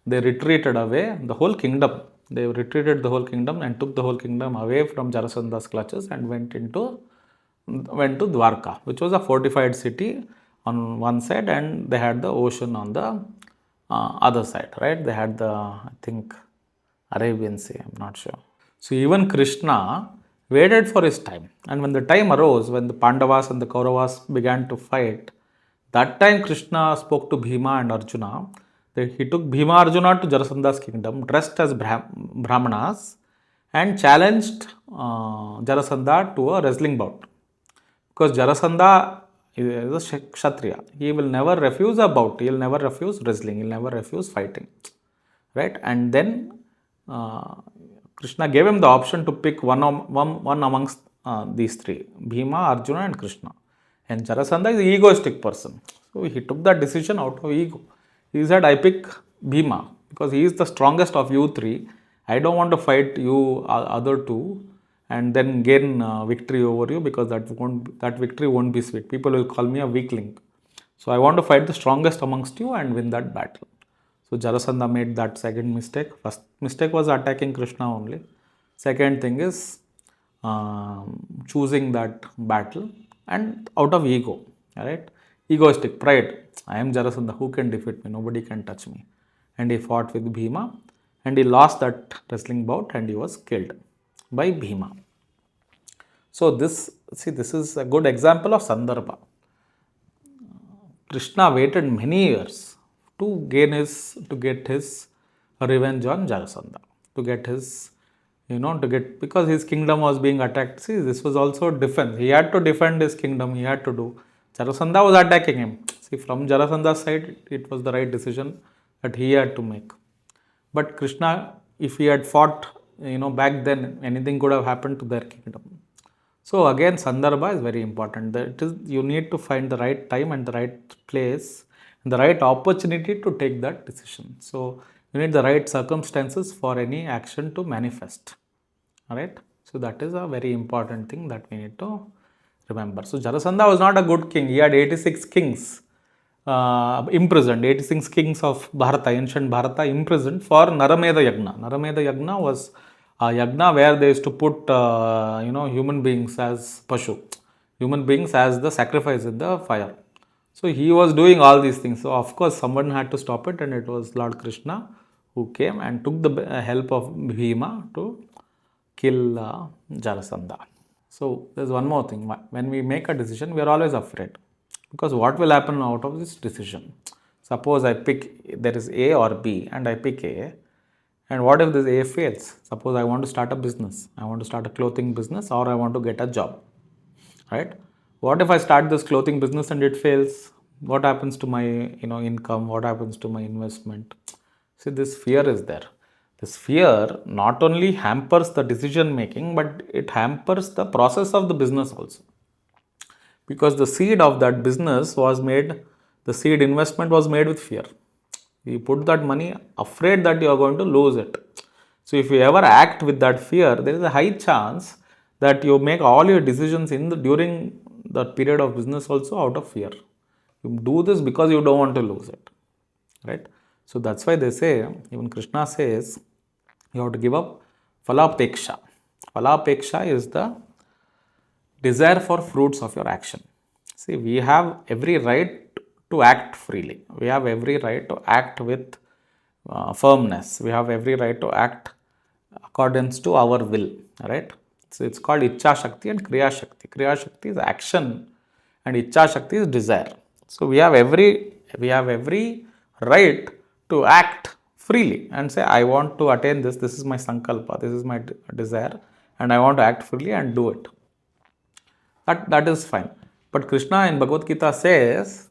they retreated away the whole kingdom. They retreated the whole kingdom and took the whole kingdom away from Jarasandha's clutches and went to Dwarka, which was a fortified city on one side, and they had the ocean on the other side, right? They had the, I think, Arabian Sea, I'm not sure. So even Krishna waited for his time, and when the time arose, when the Pandavas and the Kauravas began to fight, that time Krishna spoke to Bhima and Arjuna. He took Bhima Arjuna to Jarasandha's kingdom, dressed as Brahmanas, and challenged Jarasandha to a wrestling bout. Because Jarasandha is a Kshatriya. He will never refuse a bout. He will never refuse wrestling. He will never refuse fighting. Right? And then Krishna gave him the option to pick one amongst these three, Bhima, Arjuna and Krishna. And Jarasandha is an egoistic person. So he took that decision out of ego. He said, I pick Bhima because he is the strongest of you three. I don't want to fight you other two and then gain victory over you, because that victory won't be sweet. People will call me a weakling. So I want to fight the strongest amongst you and win that battle. So Jarasandha made that second mistake. First mistake was attacking Krishna only. Second thing is choosing that battle and out of ego, right? Egoistic pride. I am Jarasandha. Who can defeat me? Nobody can touch me. And he fought with Bhima, and he lost that wrestling bout, and he was killed by Bhima. So this is a good example of Sandarbha. Krishna waited many years to get his revenge on Jarasandha, because his kingdom was being attacked. See, this was also defense. He had to defend his kingdom. He had to do. Jarasandha was attacking him. See, from Jarasandha's side, it was the right decision that he had to make. But Krishna, if he had fought, back then, anything could have happened to their kingdom. So again, Sandarbha is very important. You need to find the right time and the right place and the right opportunity to take that decision. So you need the right circumstances for any action to manifest. Alright. So that is a very important thing that we need to remember. So Jarasandha was not a good king. He had 86 kings imprisoned, 86 kings of Bharata, ancient Bharata, imprisoned for Narameda Yagna. Narameda Yagna was a yagna where they used to put human beings as pashu, human beings as the sacrifice in the fire. So he was doing all these things. So of course someone had to stop it, and it was Lord Krishna who came and took the help of Bhima to kill Jarasandha. So there's one more thing. When we make a decision, we are always afraid, because what will happen out of this decision? Suppose there is A or B, and I pick A. And what if this A fails? Suppose I want to start a business. I want to start a clothing business, or I want to get a job, right? What if I start this clothing business and it fails? What happens to my income? What happens to my investment? See, this fear is there. This fear not only hampers the decision making, but it hampers the process of the business also. Because the seed of that business was made, the seed investment was made with fear. You put that money afraid that you are going to lose it. So if you ever act with that fear, there is a high chance that you make all your decisions during the period of business also out of fear. You do this because you don't want to lose it, right? So that's why they say, even Krishna says, you have to give up Phala Peksha. Phala Peksha is the desire for fruits of your action. See, we have every right to act freely. We have every right to act with firmness. We have every right to act accordance to our will, right? So it's called Ichcha Shakti and Kriya Shakti. Kriya Shakti is action and Ichcha Shakti is desire. So we have every right to act freely and say, I want to attain this, this is my sankalpa, this is my desire, and I want to act freely and do it. That is fine. But Krishna in Bhagavad Gita says,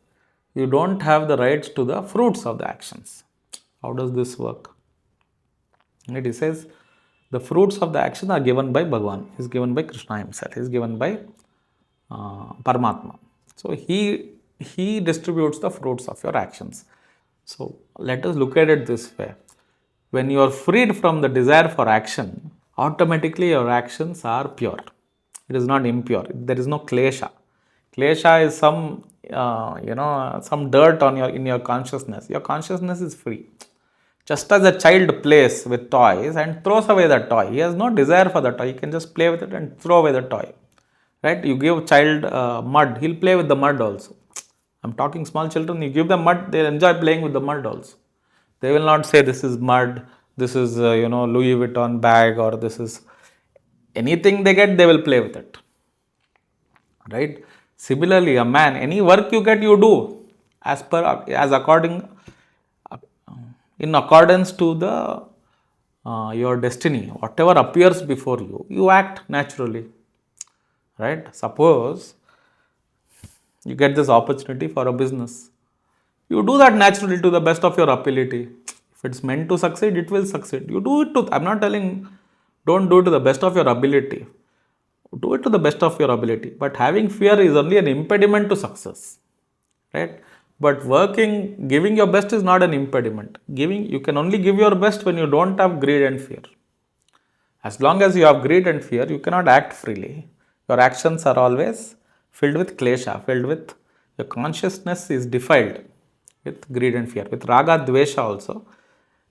you don't have the rights to the fruits of the actions. How does this work? And it says, the fruits of the action are given by Bhagavan, is given by Krishna himself, is given by Paramatma. So he distributes the fruits of your actions. So let us look at it this way. When you are freed from the desire for action, automatically your actions are pure. It is not impure. There is no klesha. Klesha is some dirt on in your consciousness. Your consciousness is free. Just as a child plays with toys and throws away the toy, he has no desire for the toy. He can just play with it and throw away the toy. Right? You give child mud, he'll play with the mud also. I'm talking small children. You give them mud, they'll enjoy playing with the mud also. They will not say this is mud, this is Louis Vuitton bag, or this is anything they get, they will play with it. Right? Similarly, a man, any work you get, you do in accordance to the your destiny. Whatever appears before you, you act naturally. Right? Suppose you get this opportunity for a business. You do that naturally to the best of your ability. If it's meant to succeed, it will succeed. You do it to, I'm not telling, don't do it to the best of your ability. Do it to the best of your ability. But having fear is only an impediment to success. Right? But giving your best is not an impediment. You can only give your best when you don't have greed and fear. As long as you have greed and fear, you cannot act freely. Your actions are always filled with klesha, filled with your consciousness is defiled with greed and fear. With raga, dvesha also,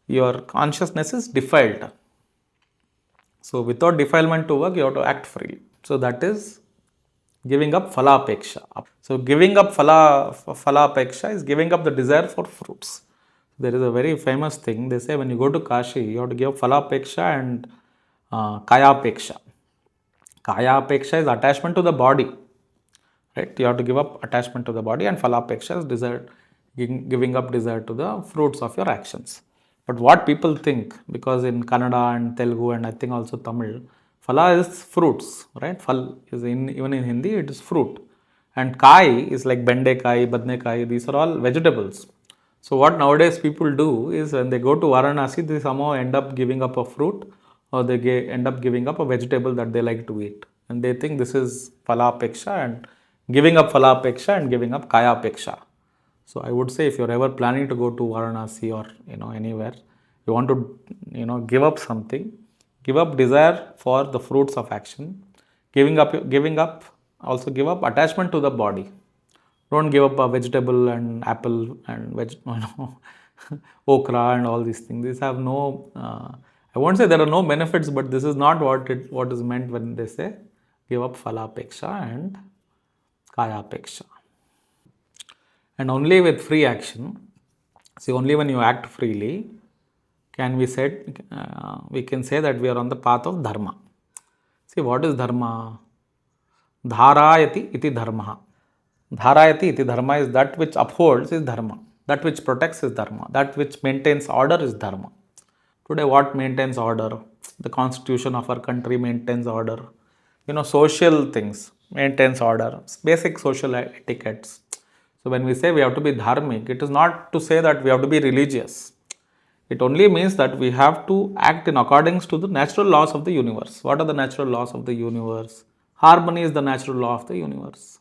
your consciousness is defiled. So without defilement to work, you have to act freely. So that is giving up phala peksha. So giving up phala peksha is giving up the desire for fruits. There is a very famous thing. They say when you go to Kashi, you have to give phala peksha and kaya peksha. Kaya peksha is attachment to the body. Right? You have to give up attachment to the body, and phala peksha is desire, giving up desire to the fruits of your actions. But what people think, because in Kannada and Telugu and I think also Tamil, phala is fruits, right? Phal is even in Hindi, it is fruit. And kai is like bende kai, badne kai, these are all vegetables. So what nowadays people do is when they go to Varanasi, they somehow end up giving up a fruit, or they end up giving up a vegetable that they like to eat. And they think this is phala peksha, and giving up phala peksha and giving up kaya peksha. So I would say if you're ever planning to go to Varanasi or anywhere, you want to give up something, give up desire for the fruits of action, giving up also give up attachment to the body. Don't give up a vegetable and apple and okra and all these things. These have no. I won't say there are no benefits, but this is not what is meant when they say give up phala peksha and kaya peksha. And only with free action, see, only when you act freely, we can say that we are on the path of dharma. See, what is dharma? Dharayati iti dharma. Dharayati iti dharma is that which upholds is dharma. That which protects is dharma. That which maintains order is dharma. Today, what maintains order? The constitution of our country maintains order. Social things maintains order. Basic social etiquettes. So when we say we have to be dharmic, it is not to say that we have to be religious. It only means that we have to act in accordance to the natural laws of the universe. What are the natural laws of the universe? Harmony is the natural law of the universe.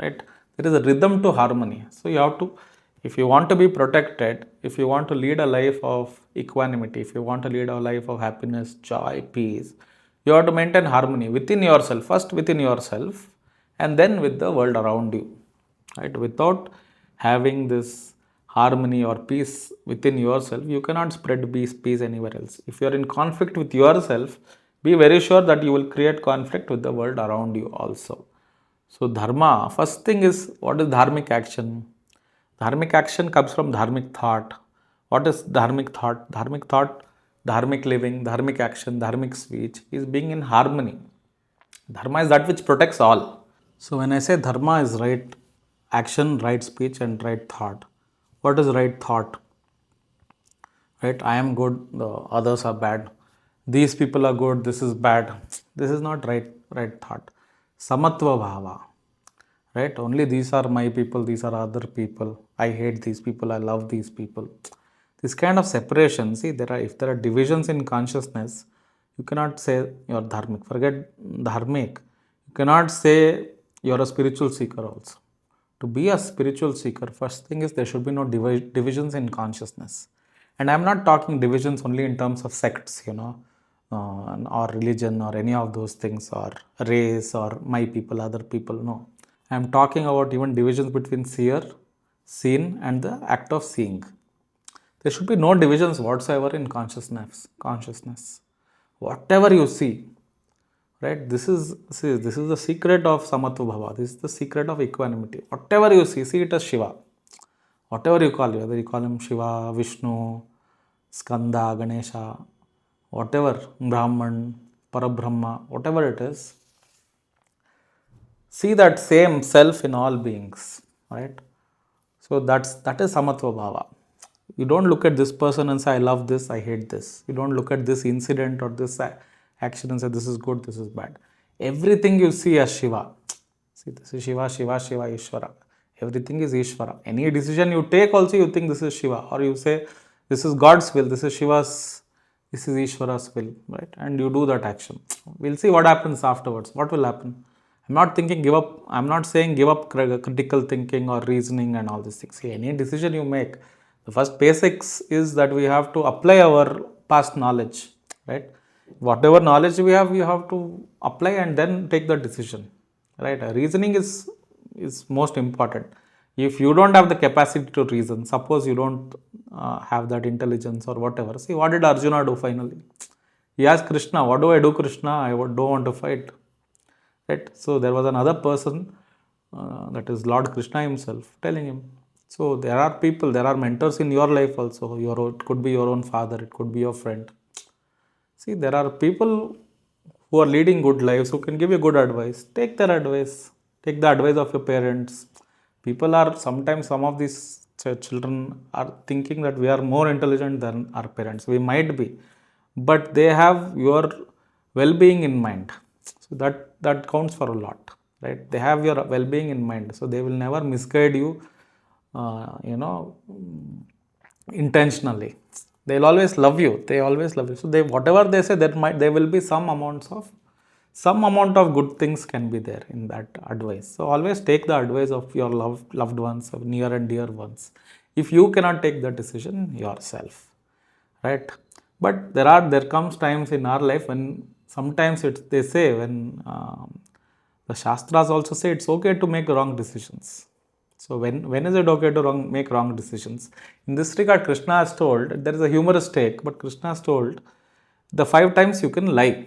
Right? There is a rhythm to harmony. So you have to, if you want to be protected, if you want to lead a life of equanimity, if you want to lead a life of happiness, joy, peace, You have to maintain harmony within yourself, first within yourself, and then with the world around you. Right? Without having this harmony or peace within yourself, you cannot spread peace anywhere else. If you are in conflict with yourself, be very sure that you will create conflict with the world around you also. So dharma, first thing is, what is dharmic action? Dharmic action comes from dharmic thought. What is dharmic thought? Dharmic thought, dharmic living, dharmic action, dharmic speech is being in harmony. Dharma is that which protects all. So when I say dharma is right action, right speech, and right thought, what is right thought? Right? I am good, the others are bad. These people are good, this is bad. This is not right thought. Samatva bhava. Right? Only these are my people, these are other people. I hate these people, I love these people. This kind of separation, see, if there are divisions in consciousness, you cannot say you're dharmic. Forget dharmic. You cannot say you're a spiritual seeker also. To be a spiritual seeker, first thing is there should be no divisions in consciousness. And I'm not talking divisions only in terms of sects, or religion or any of those things, or race or my people, other people. No. I'm talking about even divisions between seer, seen, and the act of seeing. There should be no divisions whatsoever in consciousness. Whatever you see, right? This is the secret of samatva bhava. This is the secret of equanimity. Whatever you see it as Shiva. Whatever you call, whether you call him Shiva, Vishnu, Skanda, Ganesha, whatever, Brahman, Parabrahma, whatever it is, see that same self in all beings, right? So that is samatva bhava. You don't look at this person and say, I love this, I hate this. You don't look at this incident or this action and say, this is good, this is bad. Everything you see as Shiva. See, this is Shiva, Shiva, Shiva, Ishvara. Everything is Ishvara. Any decision you take also, you think this is Shiva. Or you say, this is God's will, this is Shiva's, this is Ishvara's will, right? And you do that action. We'll see what happens afterwards. What will happen? I'm not thinking give up. I'm not saying give up critical thinking or reasoning and all these things. See, any decision you make, the first basics is that we have to apply our past knowledge, right? Whatever knowledge we have to apply and then take the decision, right? Reasoning is most important. If you don't have the capacity to reason, suppose you don't have that intelligence or whatever. See, what did Arjuna do finally? He asked Krishna, what do I do, Krishna? I don't want to fight. Right? So there was another person, that is Lord Krishna himself, telling him. So there are people, there are mentors in your life also. It could be your own father, it could be your friend. See, there are people who are leading good lives, who can give you good advice. Take their advice. Take the advice of your parents. People are sometimes, some of these children are thinking that we are more intelligent than our parents. We might be, but they have your well-being in mind. So that counts for a lot, right? They have your well-being in mind, so they will never misguide you, intentionally. They'll always love you. They always love you. So whatever they say, there will be some amount of good things can be there in that advice. So always take the advice of your loved ones, of near and dear ones. If you cannot take the decision yourself, right? But there comes times in our life when sometimes they say, when the Shastras also say it's okay to make wrong decisions. So when is it okay to make wrong decisions? In this regard, Krishna has told, there is a humorous take, but Krishna has told the 5 times you can lie.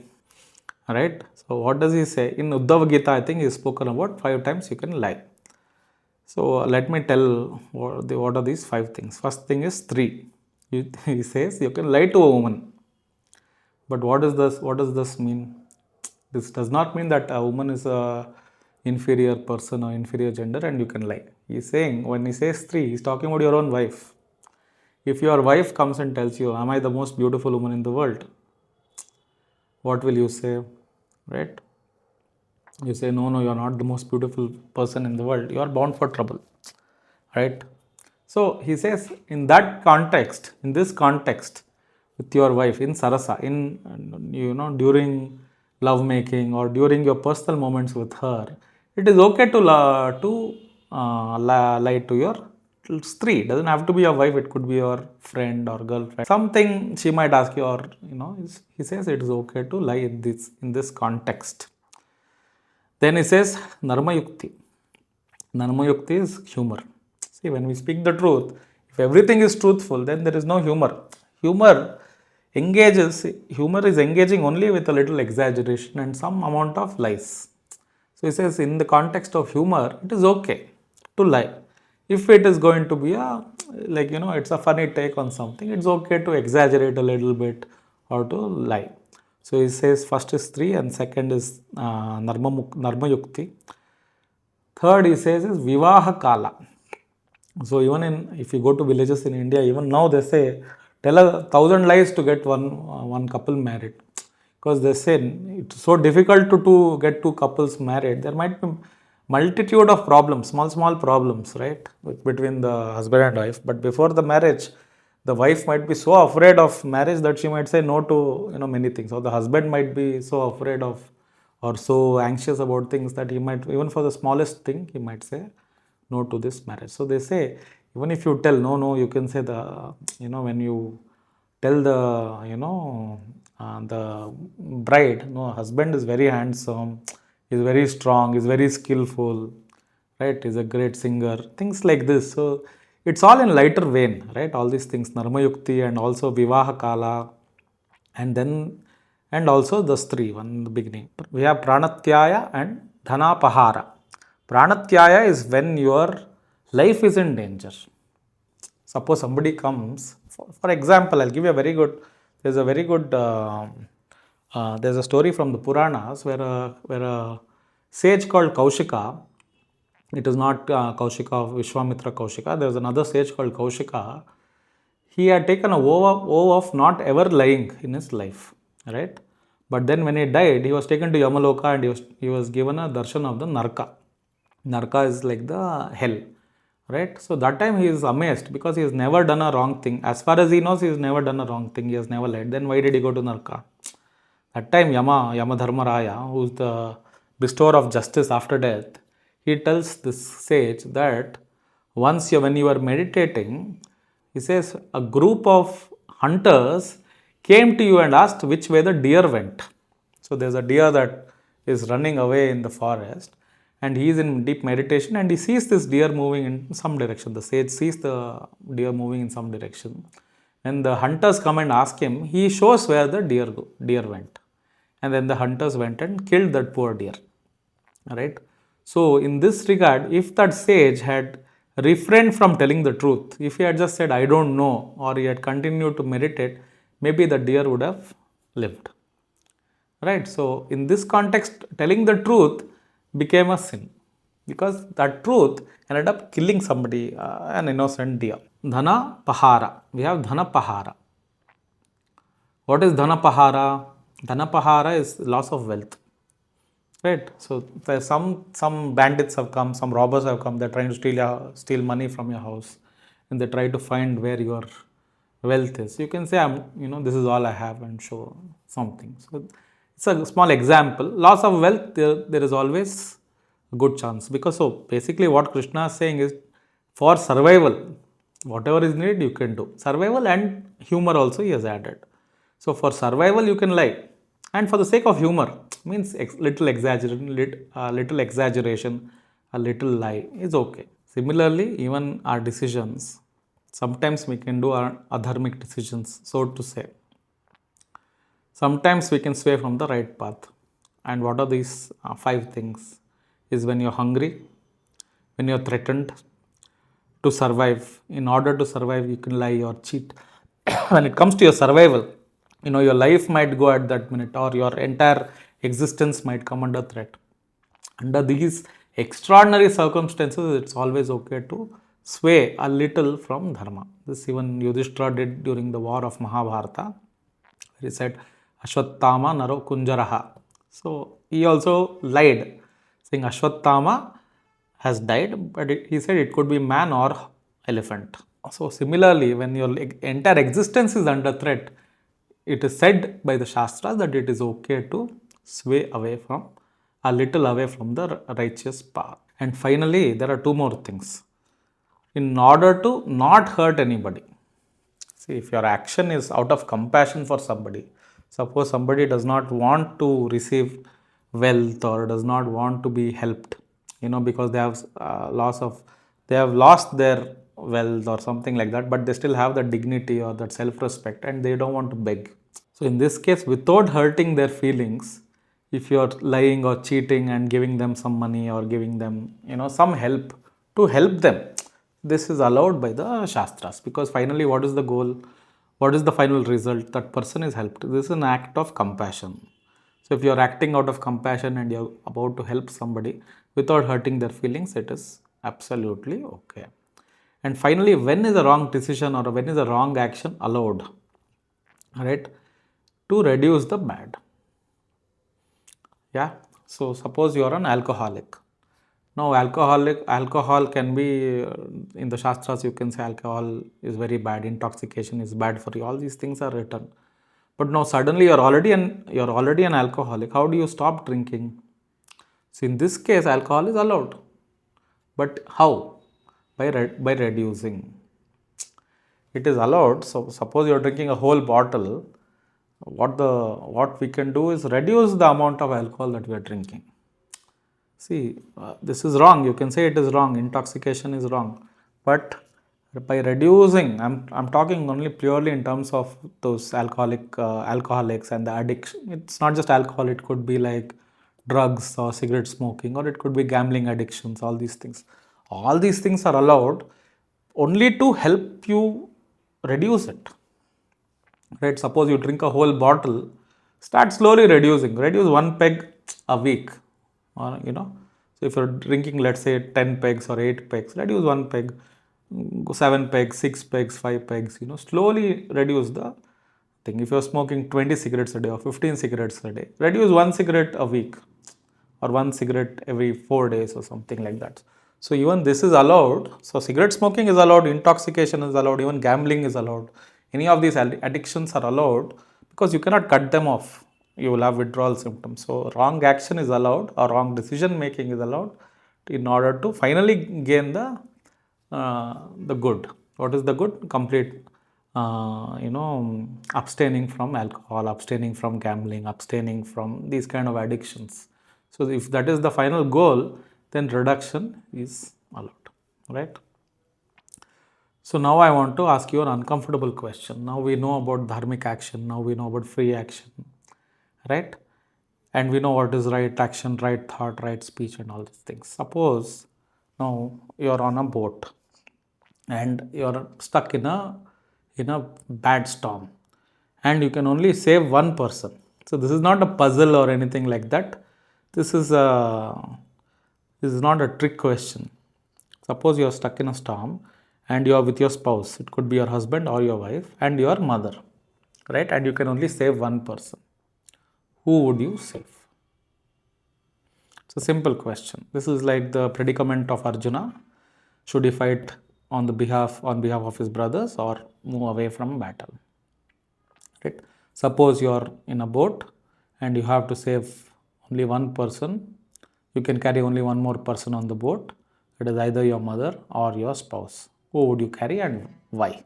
Right? So what does he say? In Uddhava Gita, I think he is spoken about 5 times you can lie. So let me tell what are these 5 things. First thing is 3. He says you can lie to a woman. But what does this mean? This does not mean that a woman is a inferior person or inferior gender and you can lie. He's saying, when he says 3, he's talking about your own wife. If your wife comes and tells you, am I the most beautiful woman in the world? What will you say? Right? You say, no, you're not the most beautiful person in the world. You are bound for trouble. Right? So he says, in this context, with your wife, in Sarasa, during love making or during your personal moments with her, it is okay to lie to your Three doesn't have to be your wife, it could be your friend or girlfriend. Something she might ask you, or he says it is okay to lie in this context. Then he says Narmayukti. Narmayukti is humor. See, when we speak the truth, if everything is truthful, then there is no humor. Humor is engaging only with a little exaggeration and some amount of lies. So he says, in the context of humor, it is okay to lie. If it is going to be it's a funny take on something, it's okay to exaggerate a little bit or to lie. So he says, first is three and second is Narmayukti. Third, he says, is Vivaha Kala. So even if you go to villages in India, even now they say, tell 1,000 lies to get one couple married. Because they say it's so difficult to get two couples married. There might be multitude of problems, small problems, right, between the husband and wife. But before the marriage, the wife might be so afraid of marriage that she might say no to many things. Or the husband might be so afraid of or so anxious about things that he might, even for the smallest thing, he might say no to this marriage. So they say, even if you tell no, you can say when you tell the bride, no, husband is very handsome, is very strong, is very skillful, right, is a great singer, things like this. So it's all in lighter vein, right, all these things, Narmayukti and also Vivaha Kala, and also the Stri one in the beginning. We have Pranatyaya and Dhanapahara. Pranatyaya is when your life is in danger. Suppose somebody comes, for example, I'll give you there's a story from the Puranas where a sage called Kaushika, it is not Kaushika of Vishwamitra Kaushika, there's another sage called Kaushika. He had taken a vow of not ever lying in his life, right? But then when he died, he was taken to Yamaloka and he was given a darshan of the Narka. Narka is like the hell, right? So that time he is amazed because he has never done a wrong thing. As far as he knows, he has never done a wrong thing. He has never lied. Then why did he go to Narka? That time Yama Dharmaraya, who is the bestower of justice after death, he tells this sage that when you are meditating, he says a group of hunters came to you and asked which way the deer went. So there's a deer that is running away in the forest and he is in deep meditation and he sees this deer moving in some direction. The sage sees the deer moving in some direction. When the hunters come and ask him, he shows where the deer went. And then the hunters went and killed that poor deer. Right? So in this regard, if that sage had refrained from telling the truth, if he had just said, I don't know, or he had continued to meditate, maybe the deer would have lived. Right? So in this context, telling the truth became a sin because that truth ended up killing somebody, an innocent deer. Dhana Pahara. We have Dhana Pahara. What is Dhana Pahara? Dhana Pahara is loss of wealth. Right. So there's some bandits have come, some robbers have come. They're trying to steal money from your house, and they try to find where your wealth is. You can say, this is all I have, and show something. So it's a small example. Loss of wealth, there is always a good chance because so basically what Krishna is saying is, for survival, whatever is needed you can do. Survival and humor also he has added. So for survival you can lie, and for the sake of humor means little exaggeration, a little lie is okay. Similarly, even our decisions, sometimes we can do our adharmic decisions, so to say. Sometimes we can sway from the right path. And what are these 5 things? Is when you're hungry, when you're threatened to survive. In order to survive, you can lie or cheat. When it comes to your survival, your life might go at that minute or your entire existence might come under threat. Under these extraordinary circumstances, it's always okay to sway a little from dharma. This even Yudhishthira did during the war of Mahabharata. He said, Ashwattama Naro Kunjaraha. So he also lied, saying Ashwattama has died, but he said it could be man or elephant. So similarly, when your entire existence is under threat, it is said by the Shastras that it is okay to sway a little away from the righteous path. And finally, there are 2 more things. in order to not hurt anybody. See, if your action is out of compassion for somebody, suppose somebody does not want to receive wealth or does not want to be helped, because they have lost their wealth or something like that, but they still have that dignity or that self-respect and they don't want to beg. So in this case, without hurting their feelings, if you're lying or cheating and giving them some money or giving them, some help to help them, this is allowed by the Shastras, because finally, what is the goal? What is the final result? That person is helped. This is an act of compassion. So if you're acting out of compassion and you're about to help somebody without hurting their feelings, it is absolutely okay. And finally, when is a wrong decision or when is a wrong action allowed? Right? To reduce the bad. Yeah. So suppose you are an alcoholic. Now, alcohol can be, in the Shastras, you can say alcohol is very bad, intoxication is bad for you. All these things are written. But now suddenly you're already an alcoholic. How do you stop drinking? So in this case, alcohol is allowed. But how? By reducing. It is allowed. So suppose you're drinking a whole bottle. What we can do is reduce the amount of alcohol that we are drinking. See, this is wrong. You can say it is wrong. Intoxication is wrong. But by reducing, I'm talking only purely in terms of those alcoholics and the addiction. It's not just alcohol. It could be like drugs or cigarette smoking, or it could be gambling addictions. All these things. All these things are allowed only to help you reduce it. Right? Suppose you drink a whole bottle, start slowly reduce one peg a week, or so if you're drinking, let's say 10 pegs or 8 pegs, reduce one peg, 7 pegs, 6 pegs, 5 pegs, slowly reduce the thing. If you're smoking 20 cigarettes a day or 15 cigarettes a day, reduce one cigarette a week or one cigarette every 4 days or something like that. So even this is allowed. So cigarette smoking is allowed, intoxication is allowed, even gambling is allowed. Any of these addictions are allowed because you cannot cut them off. You will have withdrawal symptoms. So wrong action is allowed or wrong decision making is allowed in order to finally gain the good. What is the good? Complete, abstaining from alcohol, abstaining from gambling, abstaining from these kind of addictions. So if that is the final goal, then reduction is allowed, right? So now I want to ask you an uncomfortable question. Now we know about dharmic action. Now we know about free action, right? And we know what is right action, right thought, right speech, and all these things. Suppose now you're on a boat and you're stuck in a bad storm, and you can only save one person. So this is not a puzzle or anything like that. This is not a trick question. Suppose you are stuck in a storm and you are with your spouse. It could be your husband or your wife and your mother, right? And you can only save one person. Who would you save? It's a simple question. This is like the predicament of Arjuna. Should he fight on behalf of his brothers or move away from battle? Right? Suppose you are in a boat and you have to save only one person. You can carry only one more person on the boat. It is either your mother or your spouse. Who would you carry and why?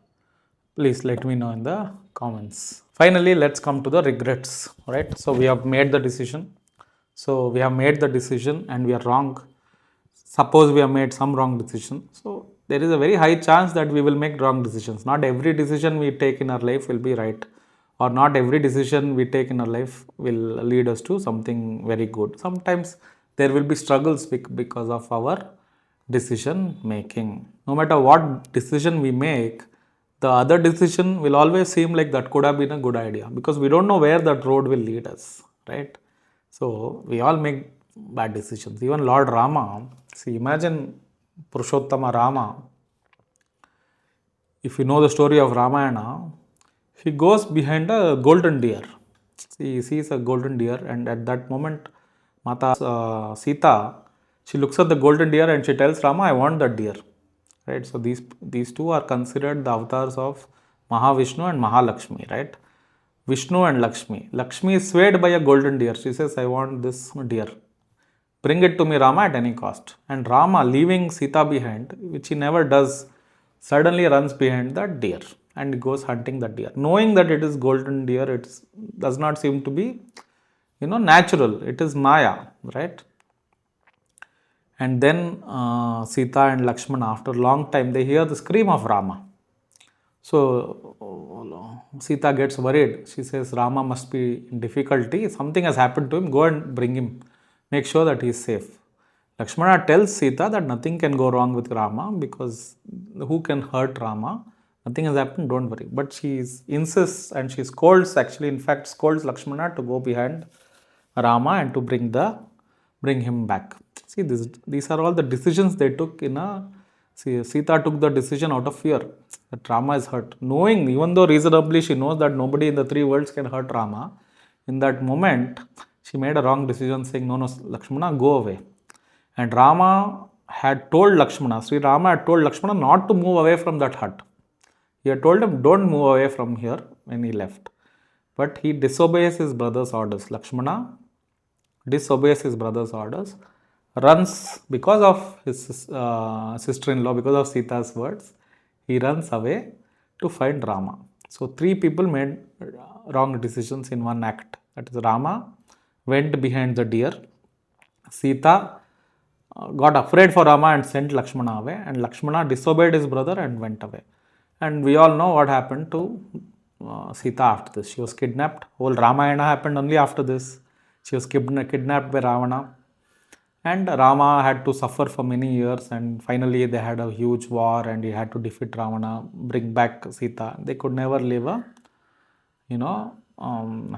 Please let me know in the comments. Finally, let's come to the regrets. Right? So we have made the decision. And we are wrong. Suppose we have made some wrong decision. So there is a very high chance that we will make wrong decisions. Not every decision we take in our life will be right, or not every decision we take in our life will lead us to something very good. Sometimes there will be struggles because of our decision making. No matter what decision we make, the other decision will always seem like that could have been a good idea, because we don't know where that road will lead us, right? So we all make bad decisions. Even Lord Rama, see, imagine Purushottama Rama. If you know the story of Ramayana, he goes behind a golden deer. See, he sees a golden deer, and at that moment, Mata Sita, she looks at the golden deer and she tells Rama, "I want that deer." Right? So these two are considered the avatars of Mahavishnu and Mahalakshmi, right? Vishnu and Lakshmi. Lakshmi is swayed by a golden deer. She says, "I want this deer. Bring it to me, Rama, at any cost." And Rama, leaving Sita behind, which he never does suddenly runs behind the deer and goes hunting the deer. Knowing that it is golden deer, it does not seem to be, natural. It is Maya, right? And then Sita and Lakshmana, after a long time, they hear the scream of Rama. So Sita gets worried. She says, Rama must be in difficulty. Something has happened to him. Go and bring him. Make sure that he is safe. Lakshmana tells Sita that nothing can go wrong with Rama because who can hurt Rama? Nothing has happened, don't worry. But she insists and she scolds, actually, in fact, scolds Lakshmana to go behind Rama and to bring him back. See, these are all the decisions they took in a. See, Sita took the decision out of fear that Rama is hurt. Knowing, even though reasonably she knows that nobody in the three worlds can hurt Rama, in that moment, she made a wrong decision saying, no, Lakshmana, go away. And Rama had told Lakshmana, Sri Rama had told Lakshmana not to move away from that hut. He had told him, don't move away from here when he left. But he disobeys his brother's orders. Lakshmana disobeys his brother's orders, runs because of his sister-in-law, because of Sita's words, he runs away to find Rama. So three people made wrong decisions in one act. That is, Rama went behind the deer, Sita got afraid for Rama and sent Lakshmana away, and Lakshmana disobeyed his brother and went away. And we all know what happened to Sita after this. She was kidnapped. Whole Ramayana happened only after this. She was kidnapped by Ravana, and Rama had to suffer for many years, and finally they had a huge war and he had to defeat Ravana, bring back Sita. They could never live a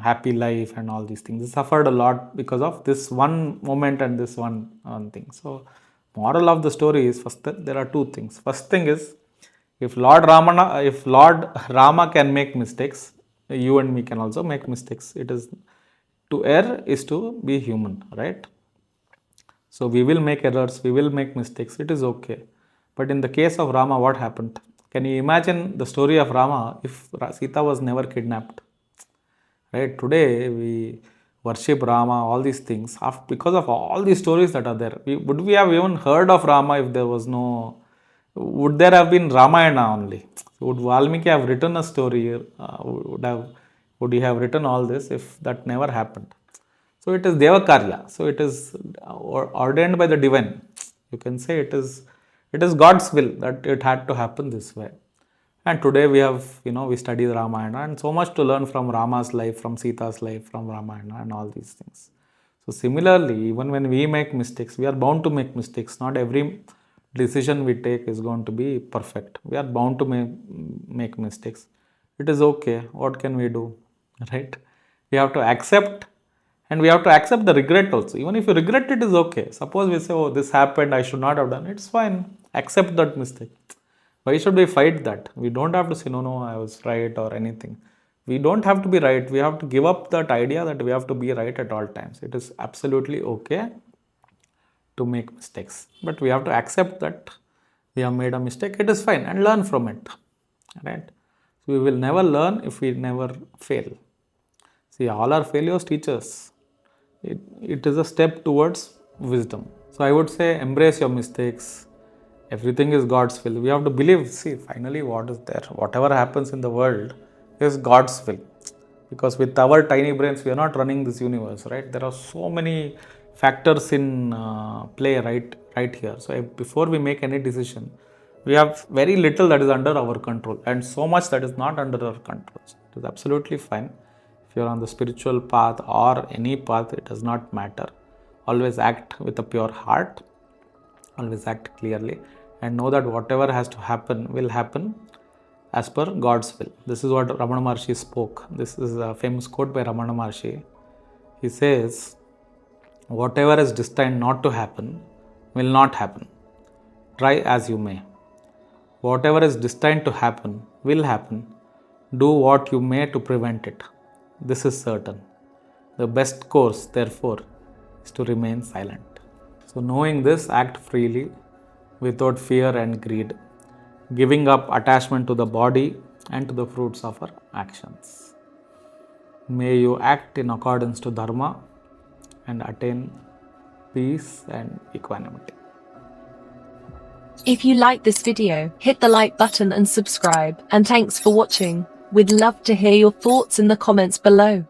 happy life and all these things. They suffered a lot because of this one moment and this one thing. So moral of the story is, first there are two things. First thing is, if Lord Rama can make mistakes, you and me can also make mistakes. It is to err is to be human, right? So we will make errors, we will make mistakes, it is okay. But in the case of Rama, what happened? Can you imagine the story of Rama if Sita was never kidnapped? Right? Today we worship Rama, all these things, because of all these stories that are there. Would we have even heard of Rama if there was no, would there have been Ramayana only? Would Valmiki have written a story? Would he have written all this if that never happened? So it is Devakarya. So it is ordained by the divine. You can say it is God's will that it had to happen this way. And today we have, we study the Ramayana and so much to learn from Rama's life, from Sita's life, from Ramayana and all these things. So similarly, even when we make mistakes, we are bound to make mistakes. Not every decision we take is going to be perfect. We are bound to make mistakes. It is okay. What can we do? Right? We have to accept, and we have to accept the regret also. Even if you regret, it is okay. Suppose we say, oh, this happened, I should not have done it. It's fine. Accept that mistake. Why should we fight that? We don't have to say, no, I was right or anything. We don't have to be right. We have to give up that idea that we have to be right at all times. It is absolutely okay to make mistakes. But we have to accept that we have made a mistake. It is fine and learn from it. Right? So we will never learn if we never fail. See, all our failures teach us. It is a step towards wisdom. So I would say, embrace your mistakes. Everything is God's will. We have to believe, see, finally what is there? Whatever happens in the world is God's will. Because with our tiny brains, we are not running this universe, right? There are so many factors in play right here. So before we make any decision, we have very little that is under our control and so much that is not under our control. So it is absolutely fine. If you are on the spiritual path or any path, it does not matter. Always act with a pure heart. Always act clearly and know that whatever has to happen will happen as per God's will. This is what Ramana Maharshi spoke. This is a famous quote by Ramana Maharshi. He says, whatever is destined not to happen will not happen. Try as you may. Whatever is destined to happen will happen. Do what you may to prevent it. This is certain. The best course, therefore, is to remain silent. So knowing this, act freely, without fear and greed, giving up attachment to the body and to the fruits of our actions. May you act in accordance to Dharma and attain peace and equanimity. If you like this video, hit the like button and subscribe. And thanks for watching. We'd love to hear your thoughts in the comments below.